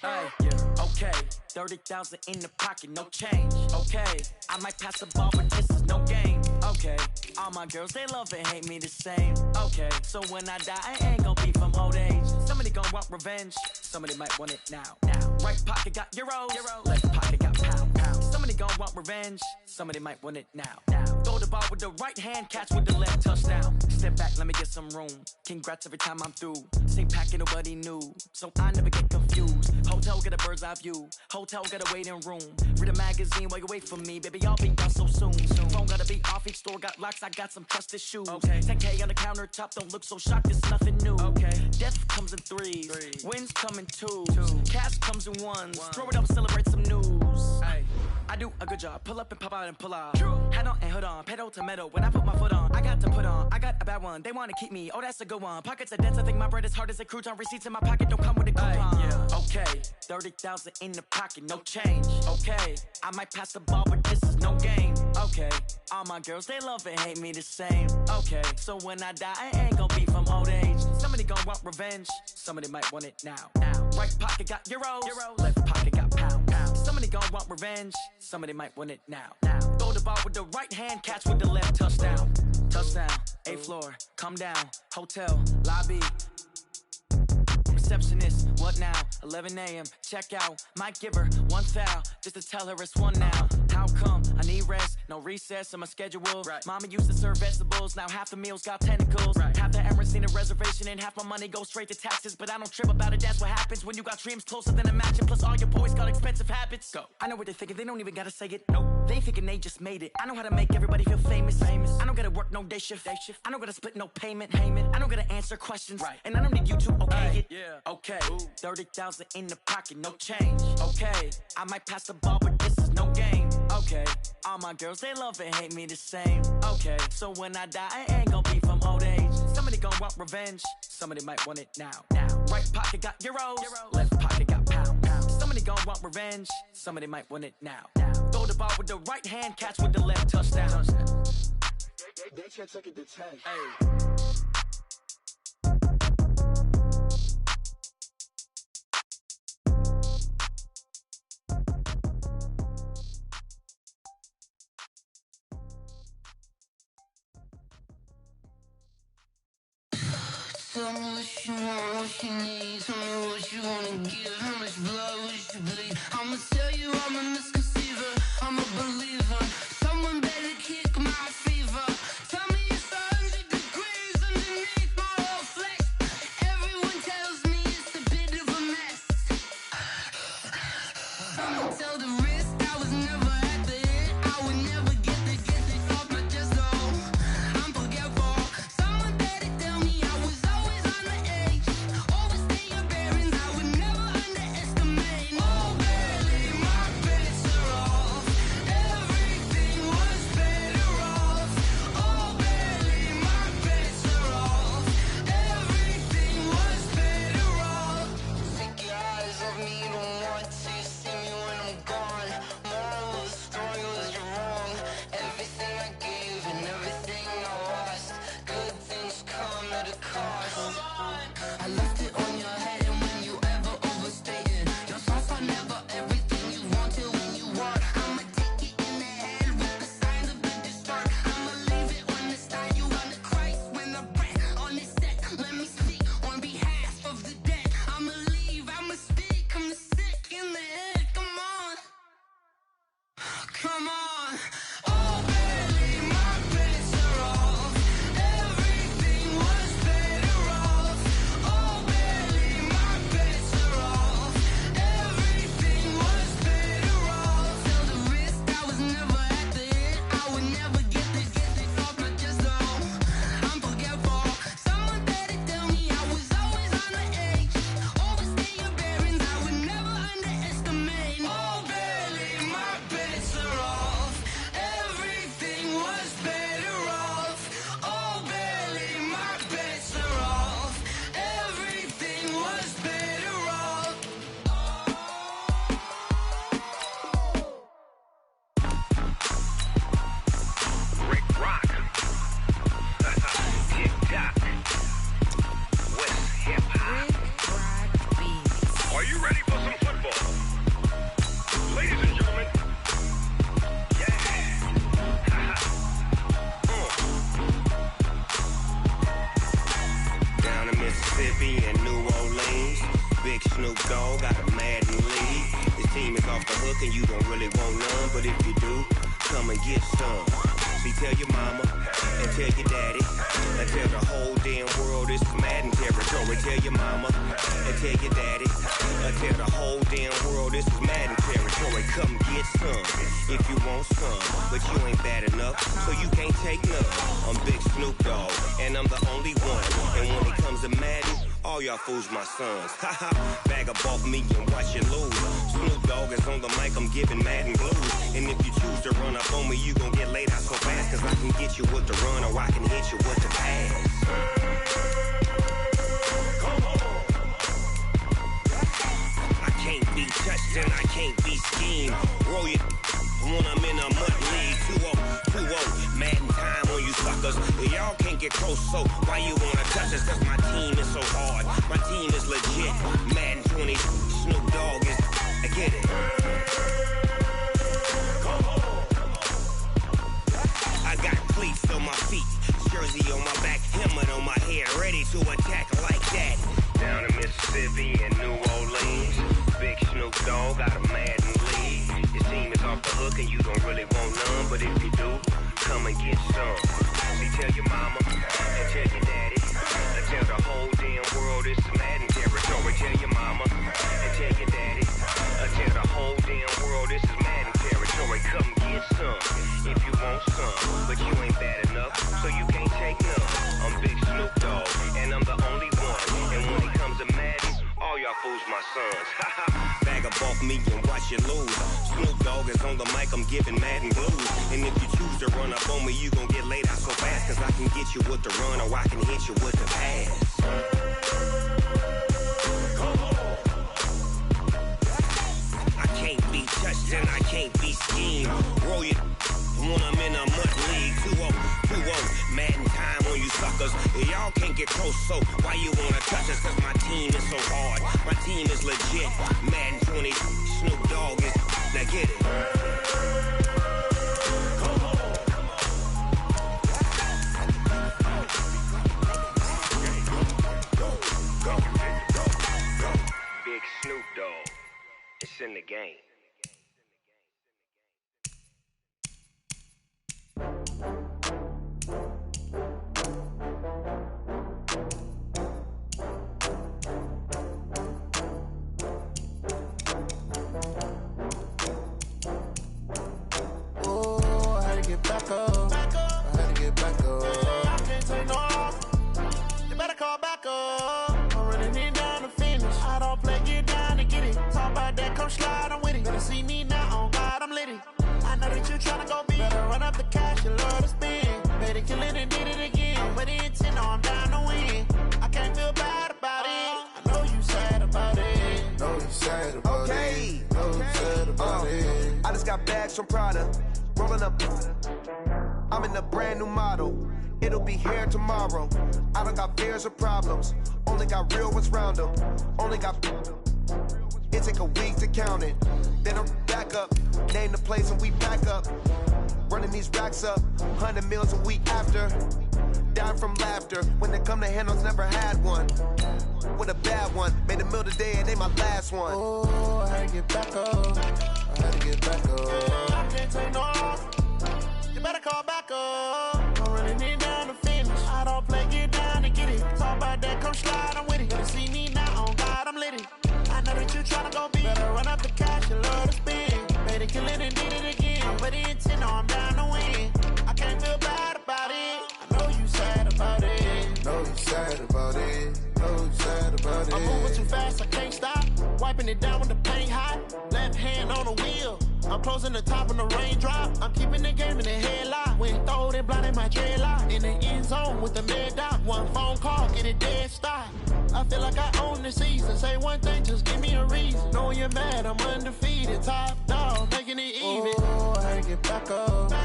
Hey, yeah. Okay. 30,000 in the pocket, no change. Okay. I might pass the ball, but this is no game. Okay. All my girls, they love and hate me the same. Okay. So when I die, I ain't gon' be from old age. Somebody gon' want revenge. Somebody might want it now. Right pocket got euros. Left pocket got pound. Somebody gon' want revenge. Somebody might want it now. Throw the ball with the right hand, catch with the left, touchdown. Step back, let me get some room. Congrats every time I'm through. Same packet, nobody knew, so I never get confused. Hotel got a bird's eye view. Hotel got a waiting room. Read a magazine while you wait for me, baby. I'll be gone so soon. Phone gotta be off. Each store got locks. I got some trusted shoes. Okay. 10K on the countertop. Don't look so shocked. It's nothing new. Okay. Death comes in threes. Wins come in twos. Cash comes in ones. Throw it up, celebrate some news. Ay. I do a good job. Pull up and pop out and pull out. Head on and hood on. Pedal to metal. When I put my foot on, I got to put on. I got a bad one. They wanna keep me. Oh, that's a good one. Pockets are dense. I think my bread is hard as a crouton. Receipts in my pocket don't come with a coupon. Yeah. Okay. 30,000 in the pocket, no change. Okay. I might pass the ball, but this is no game. Okay. All my girls, they love and hate me the same. Okay. So when I die, I ain't gon' be from old age. Somebody gon' want revenge. Somebody might want it now. Right pocket got euros. Left pocket got pound. Somebody gon' want revenge. Somebody might want it now. Throw the ball with the right hand, catch with the left, touchdown. Touchdown, 8th floor, come down. Hotel, lobby. Receptionist, what now? 11 a.m. check out. Might give her one foul just to tell her it's one now. How come? I need rest, no recess in my schedule. Right. Mama used to serve vegetables, now half the meals got tentacles. Right. Half the Emirates need a reservation and half my money goes straight to taxes. But I don't trip about it, that's what happens when you got dreams closer than a match. Plus all your boys got expensive habits. Go. I know what they're thinking, they don't even gotta say it. Nope. They thinking they just made it. I know how to make everybody feel famous. I don't gotta work no day shift. I don't gotta split no payment. I don't gotta answer questions. Right. And I don't need you to okay it. Yeah. Okay. 30,000 in the pocket, no change. Okay. I might pass the ball, but this is no game. Okay. All my girls, they love and hate me the same. Okay. So when I die, I ain't gon' be from old age. Somebody gon' want revenge. Somebody might want it now. Right pocket got euros. Left pocket got pound. Somebody gon' want revenge. Somebody might want it now. Throw the ball with the right hand, catch with the left, touchdown. They can't take it to 10. Hey. Tell me what you want, what you need. Tell me what you wanna give. How much blood would you bleed? I'ma tell you I'm a misconceiver. I'm a believer. Someone better kick my fever. Tell me it's 100 degrees underneath my whole flesh. Everyone tells me it's a bit of a mess. I'ma tell the risk I was never at the hit. I would never get it off my chest though. I'm forgetful. Someone better tell me I was always on the edge. Overstay your bearings, I would never underestimate. Oh, barely, my bets are off. Everything was better off. Oh, barely, my bets are off. Everything was better off. Take your eyes off me, don't want to see me when I'm gone. Moral of the story was you're wrong. Everything I gave and everything I lost. Good things come at a cost. I left it on your head, and when you ever overstay it, your thoughts are never everything you wanted when you want. I'ma take it in the head with the signs of the distort. I'ma leave it on the side. You on the Christ when the breath on this set. Let me speak on behalf of the dead. I'ma leave, I'ma speak. I'm the sick in the head. Come on, come on. Oh, barely, my bets are off. Everything was better off. Oh, barely, my bets are off. Everything was better off. Tell the risk I was never at the hit. I would never get it off my chest though. I'm forgetful. Someone better tell me I was always on the edge. Overstay your bearings, I would never underestimate. Oh, barely, my bets are off. off the hook and you don't really want none. But if you do, come and get some. See, tell your mama and tell your daddy and tell the whole damn world this is Madden territory. Tell your mama and tell your daddy and tell the whole damn world this is Madden territory. Come get some if you want some, but you ain't bad enough, so you can't take none. I'm Big Snoop Dogg, and I'm the only one. And when it comes to Madden, all y'all fools my sons. Haha, bag up off me and watch you lose. Snoop Dogg is on the mic, I'm giving Madden blues. And if you choose to run up on me, you gon' get laid out so fast, cause I can get you with the run or I can hit you with the pass. I can't be touched and I can't be schemed. Roll you when I'm in a mud league. 2-0, Madden time on you suckers. Y'all can't get close, so why you wanna touch us? Cause my team is so hard, my team is legit. Madden 20, Snoop Dogg is, I get it. I got cleats on my feet, jersey on my back, helmet on my head, ready to attack like that. Down in Mississippi and New Orleans, Big Snoop Dogg got a Madden league. Your team is off the hook and you don't really want none, but if you do, come and get some. See, tell your mama and tell your daddy and tell the whole damn world this is Madden territory. Tell your mama and tell your daddy and tell the whole damn world this is Madden territory. Come get some if you want some, but you ain't bad enough, so you can't take none. I'm Big Snoop Dogg, and I'm the only one. And when it comes to Madden, all y'all fools my sons. Haha, bag up off me and watch you lose. Snoop Dogg is on the mic, I'm giving Madden blues. And if you choose to run up on me, you gon' get laid out so fast, cause I can get you with the run or I can hit you with the pass. I can't be touched and I can't be schemed. Roll you when I'm in a mud league. 2-0, Madden time on you suckers. Y'all can't get close, so why you wanna touch us? Cause my team is so hard, my team is legit. Madden 20, Snoop Dogg is, now get it. Big Snoop Dogg, it's in the game. Back up. I had to get back up. I can't take no loss. You better call back up. I'm running it down to finish. I don't play, get down to get it. Talk about that, come slide, I'm with it. Better see me now, on God, I'm litty. I know that you tryna go big. Better run up the cash, you love to spend. Better kill it and did it again. With the intent, no, I'm down to win. I can't feel bad about it. I know you sad about it. Know you sad about it. Know you sad about it. I just got bags from Prada. Rolling up, I'm in a brand new model. It'll be here tomorrow. I don't got fears or problems. Only got real ones round them. Only got. It take a week to count it. Then I'm back up. Name the place and we back up. Running these racks up. 100 meals a week after. Down from laughter. When they come to handles, never had one. With a bad one. Made a meal today and they my last one. Oh, I had to get back up. I had to get back up. I can't take no loss. You better call back up. I'm running it down to finish. I don't play, get down to get it. Talk about that, come slide, I'm with it. Better see me now, on God, I'm litty. I know that you tryna go big. Better run up the cash, you love to spend. Better kill it and did it again. With the intent, no, I'm down to win. I can't feel bad about it. I know you sad about it. Know you sad about it. Know you sad about it. I'm moving too fast, I can't stop. Wiping it down when the paint hot. Left hand on the wheel. I'm closing the top when the raindrop. I'm keeping the game in the headlock. When throwed it, blinded my dreadlock. In the end zone with the mad dot. One phone call, get it dead stop. I feel like I own the season. Say one thing, just give me a reason. Knowing you're mad, I'm undefeated. Top dog, making it even. Oh, I had to get back up. I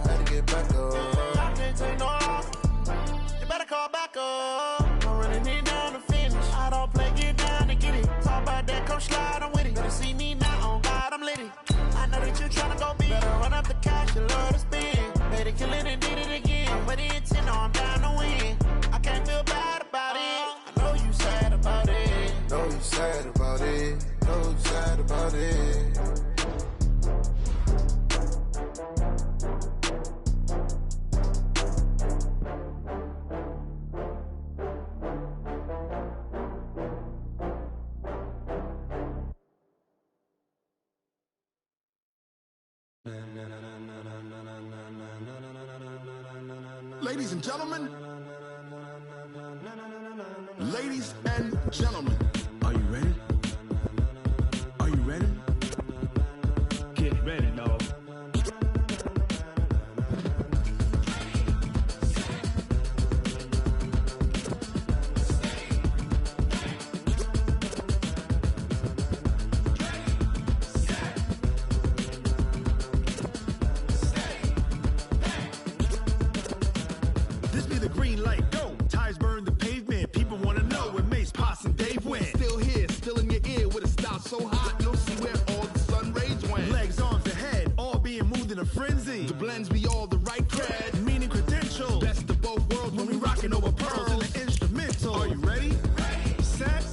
had to get back up. I can't take no loss. You better call back up. I'm running it down to finish. I don't play, get down to get it. Talk about that, come slide, I'm with it. Better see me now, on God, I'm litty. I know that you tryna go big. Better run up the cash, you love to spend. Better kill it and did it again. With the intent, no, I'm down to win. I can't feel bad about it. I know you sad about it. Know you sad about it. Know you sad about it. Ladies and gentlemen. Ladies and gentlemen. Are you ready? Are you ready? Get ready, dog. This be the green light, go. Tires burn the pavement. People want to know where Mace, Potts, and Dave went. Still here, still in your ear with a style so hot, you'll see where all the sun rays went. Legs, arms, and head, all being moved in a frenzy. The blends be all the right cred, meaning credentials. Best of both worlds when we rockin' over pearls in the instrumental. Are you ready? Set,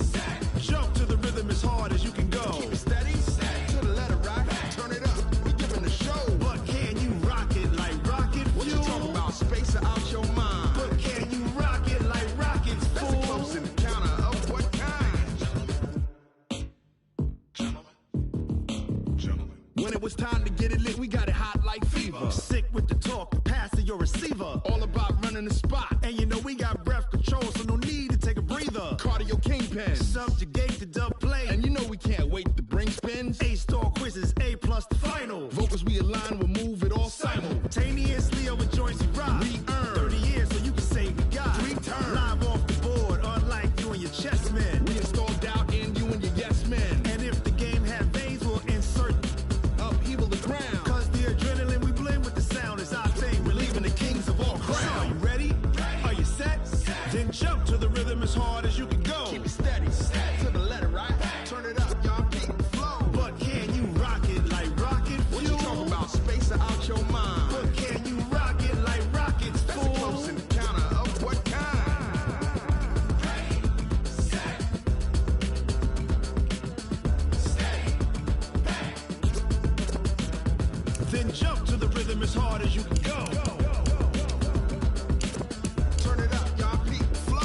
jump to the rhythm as hard as you can go. Keep it steady, to the letter rock, turn it up. We giving the show. But can you rock it like rocket fuel? What you talking about? Space or out your mind? But can you rock it like rockets, fool? That's a close encounter of what kind? Gentlemen. When it was time to get it lit, we got it hot like fever. Sick with the talk, pass to your receiver. All about running the spot. And you know we got breath control, so no need to take a breather. Cardio kingpin, subjugate the dub play. And you know we can't wait to bring spins. A-star quizzes, A+ the final. Vocals we align, we'll move it all simultaneously over joints and rock. We earn 30 years, so you can say we got 3 turns. Live off the board, unlike you and your chess men. We install doubt in you and your yes men. And if the game had veins, we'll insert upheaval the ground. Cause the adrenaline we blend with the sound is our thing. We're leaving the kings of all crowns. So are you ready? Are you set? Then jump to the rhythm as hard as you can go. Keep it steady, to the letter right. Turn it up, y'all keep the flow. But can you rock it like rocket fuel? What you talking about? Space or out your mind? But can you rock it like rockets, fool? That's a close encounter of what kind? Then jump to the rhythm as hard as you can go. Turn it up, y'all keep the flow.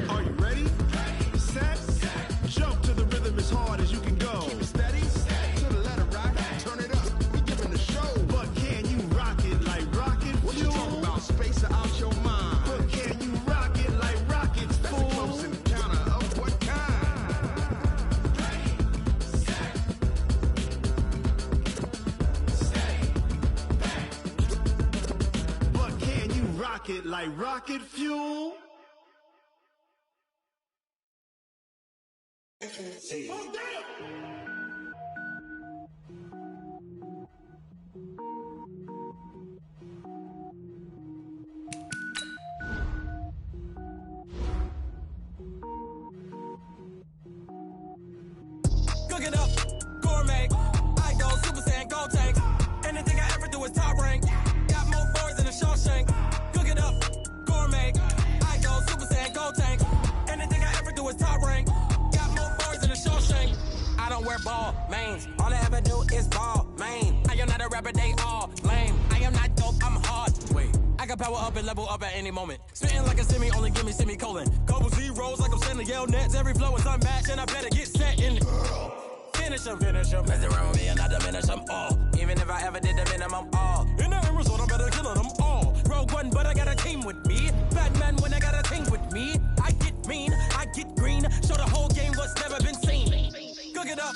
Are you ready? Set, jump to the rhythm as hard as you can go. Keep it steady, to the letter right. Turn it up, we giving the show. But can you rock it like rocket fuel? What you talking about? Space or out your mind? But can you rock it like rockets, fool? That's a close encounter of what kind? But can you rock it like rocket fuel? Cook it up, gourmet. I go Super Saiyan, go tank. Anything I ever do is top rank. Got more boys than a Shawshank. Cook it up, gourmet. I go Super Saiyan, go tank. Anything I ever do is top rank. Got more boys than a Shawshank. I don't wear ball mains. All I ever do is ball main. I am not a rapper, they all lame. I am not dope, I'm hard. Wait, I can power up and level up at any moment. Spitting like a semi, only give me semicolon. Couple zeros like I'm sending yell nets. Every flow is unmatched and I better get set in. Finish them. Mess around with me and I diminish them all. Even if I ever did the minimum all. In the end result, I better kill them all. Rogue One, but I got a team with me. Batman when I got a team with me. I get mean, I get green. Show the whole game what's never been seen. Cook it up,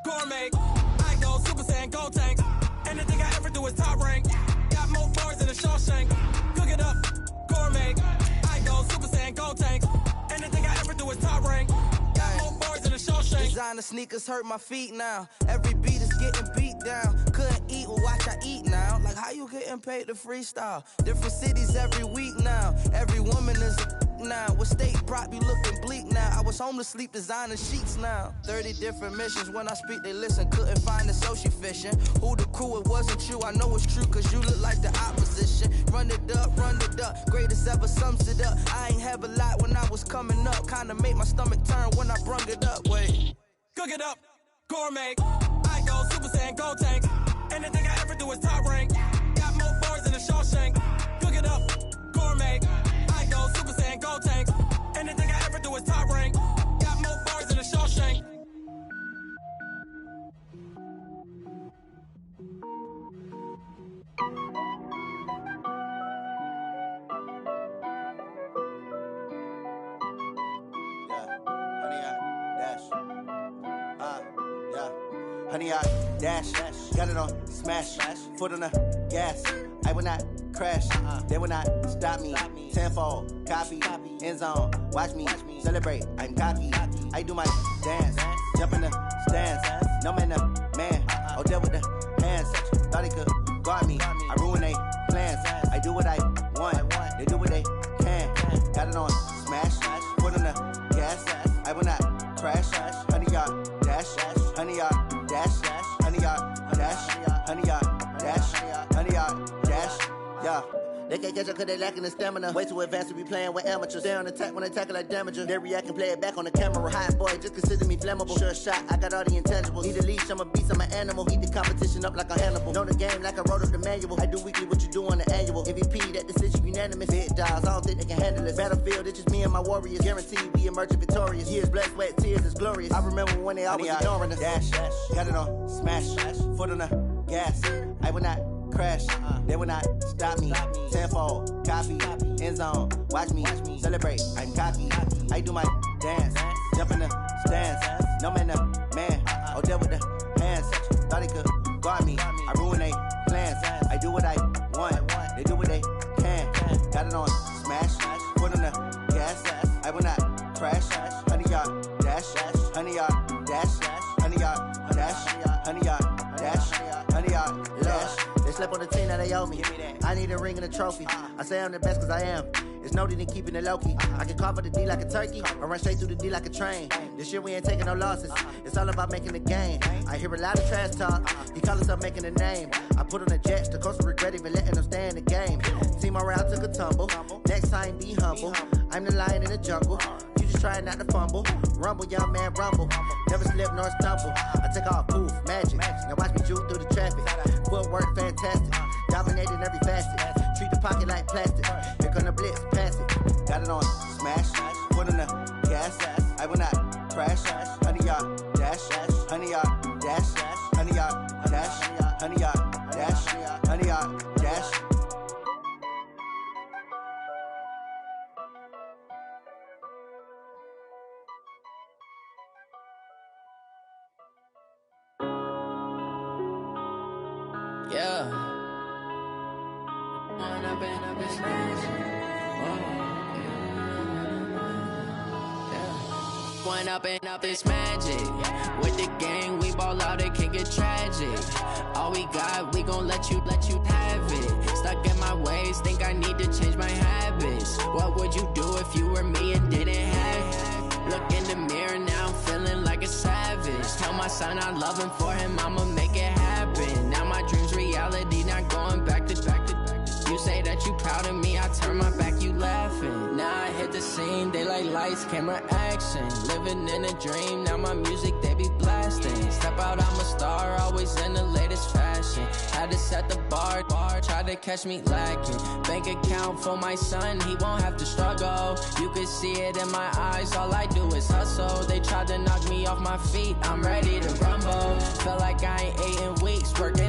gourmet. I go Super Saiyan, go tank. Anything I ever do is top rank. Got more bars than a Shawshank. Cook it up, gourmet. I go Super Saiyan, go tank. Anything I ever do is top rank. Got more bars than a Shawshank. Designer sneakers hurt my feet now. Every beat is getting beat down. Couldn't eat, well watch I eat now. Like how you getting paid to freestyle? Different cities every week now. Every woman is a now. With state prop, you looking bleak now. I was home to sleep, designer sheets now. 30 different missions. When I speak, they listen. Couldn't find it, so she fishing. Who the crew? It wasn't you. I know it's true, cause you look like the opposition. Run it up, greatest ever sums it up. I ain't have a lot when I was coming up. Kinda made my stomach turn when I brung it up. Wait. Cook it up, gourmet. I go Super Saiyan, go tank. Anything I ever do is top rank. Got more bars than a Shawshank. Cook it up, gourmet. I go Super Saiyan, gold tank. Anything I ever do is top rank. Got more bars than a Shawshank. Honey, I dash, got it on smash, foot on the gas. I will not crash, they will not stop me. Tenfold, copy, end zone, watch me celebrate. I'm cocky, I do my dance, jump in the stands. No man, oh, deal with the hands. Thought he could guard me, I ruin they plans. I do what I want, they do what they can. Got it on smash, foot on the gas. I will not crash, honey, y'all dash, honey, y'all dash, honey, y'all dash, honey, y'all dash, honey, y'all dash, yeah. They can't catch up cause they lacking the stamina. Way too advanced to be playing with amateurs. Stay on attack when I tackle like damager. They react and play it back on the camera. Hot boy, just consider me flammable. Sure shot, I got all the intangibles. Need a leash, I'm a beast, I'm an animal. Eat the competition up like a Hannibal. Know the game like I wrote up the manual. I do weekly what you do on the annual. MVP, that decision unanimous. Big dials, I don't think they can handle it. Battlefield, it's just me and my warriors. Guaranteed we emerging victorious. Years, blood, sweat, tears, it's glorious. I remember when they always ignoring us. Dash, got it on smash, foot on the gas. I will not crash, they will not stop me. Tenfold, copy, end zone, watch me celebrate. I'm cocky, I do my dance, jump in the stands. No man, oh, deal with the hands. Thought he could guard me, I ruin they plans. I do what I want, they do what they can. Got it on smash, foot on the gas. I will not crash, honey, y'all dash, honey, y'all dash, honey, y'all dash, honey, y'all dash, honey, y'all dash. They slept on the team that they owe me. I need a ring and a trophy. I say I'm the best cause I am. It's no need in keeping it low-key. I can carve up the D like a turkey or run straight through the D like a train. This year we ain't taking no losses. It's all about making the game. I hear a lot of trash talk. He call himself making a name. I put on the jets. The coach will regret even letting them stay in the game. Team around took a tumble. Next time be humble. I'm the lion in the jungle. You just trying not to fumble. Rumble, young man, rumble. Never slip nor stumble. I take off, poof, magic. Now watch me juke through the traffic. Footwork fantastic. Dominating every facet. Treat the pocket like plastic. Here come the blitz, pass it. Got it on smash, foot on the gas. I will not crash. Honey, y'all dash, honey, y'all dash, honey, y'all dash, honey, y'all dash, honey, y'all dash. Yeah. Point up and up is magic. With the gang, we ball out, it can get tragic. All we got, we gon' let you have it. Stuck in my ways, think I need to change my habits. What would you do if you were me and didn't have it? Look in the mirror, now I'm feeling like a savage. Tell my son I love him, for him I'ma make it happen. Now my dream's reality, not going back to. You say that you proud of me, I turn my back, you laughing. Now I hit the scene, they like lights, camera, action. Living in a dream, now my music, they be blasting. Step out, I'm a star, always in the latest fashion. Had to set the bar, try to catch me lacking. Bank account for my son, he won't have to struggle. You can see it in my eyes, all I do is hustle. They tried to knock me off my feet, I'm ready to rumble. Feel like I ain't ate in weeks, working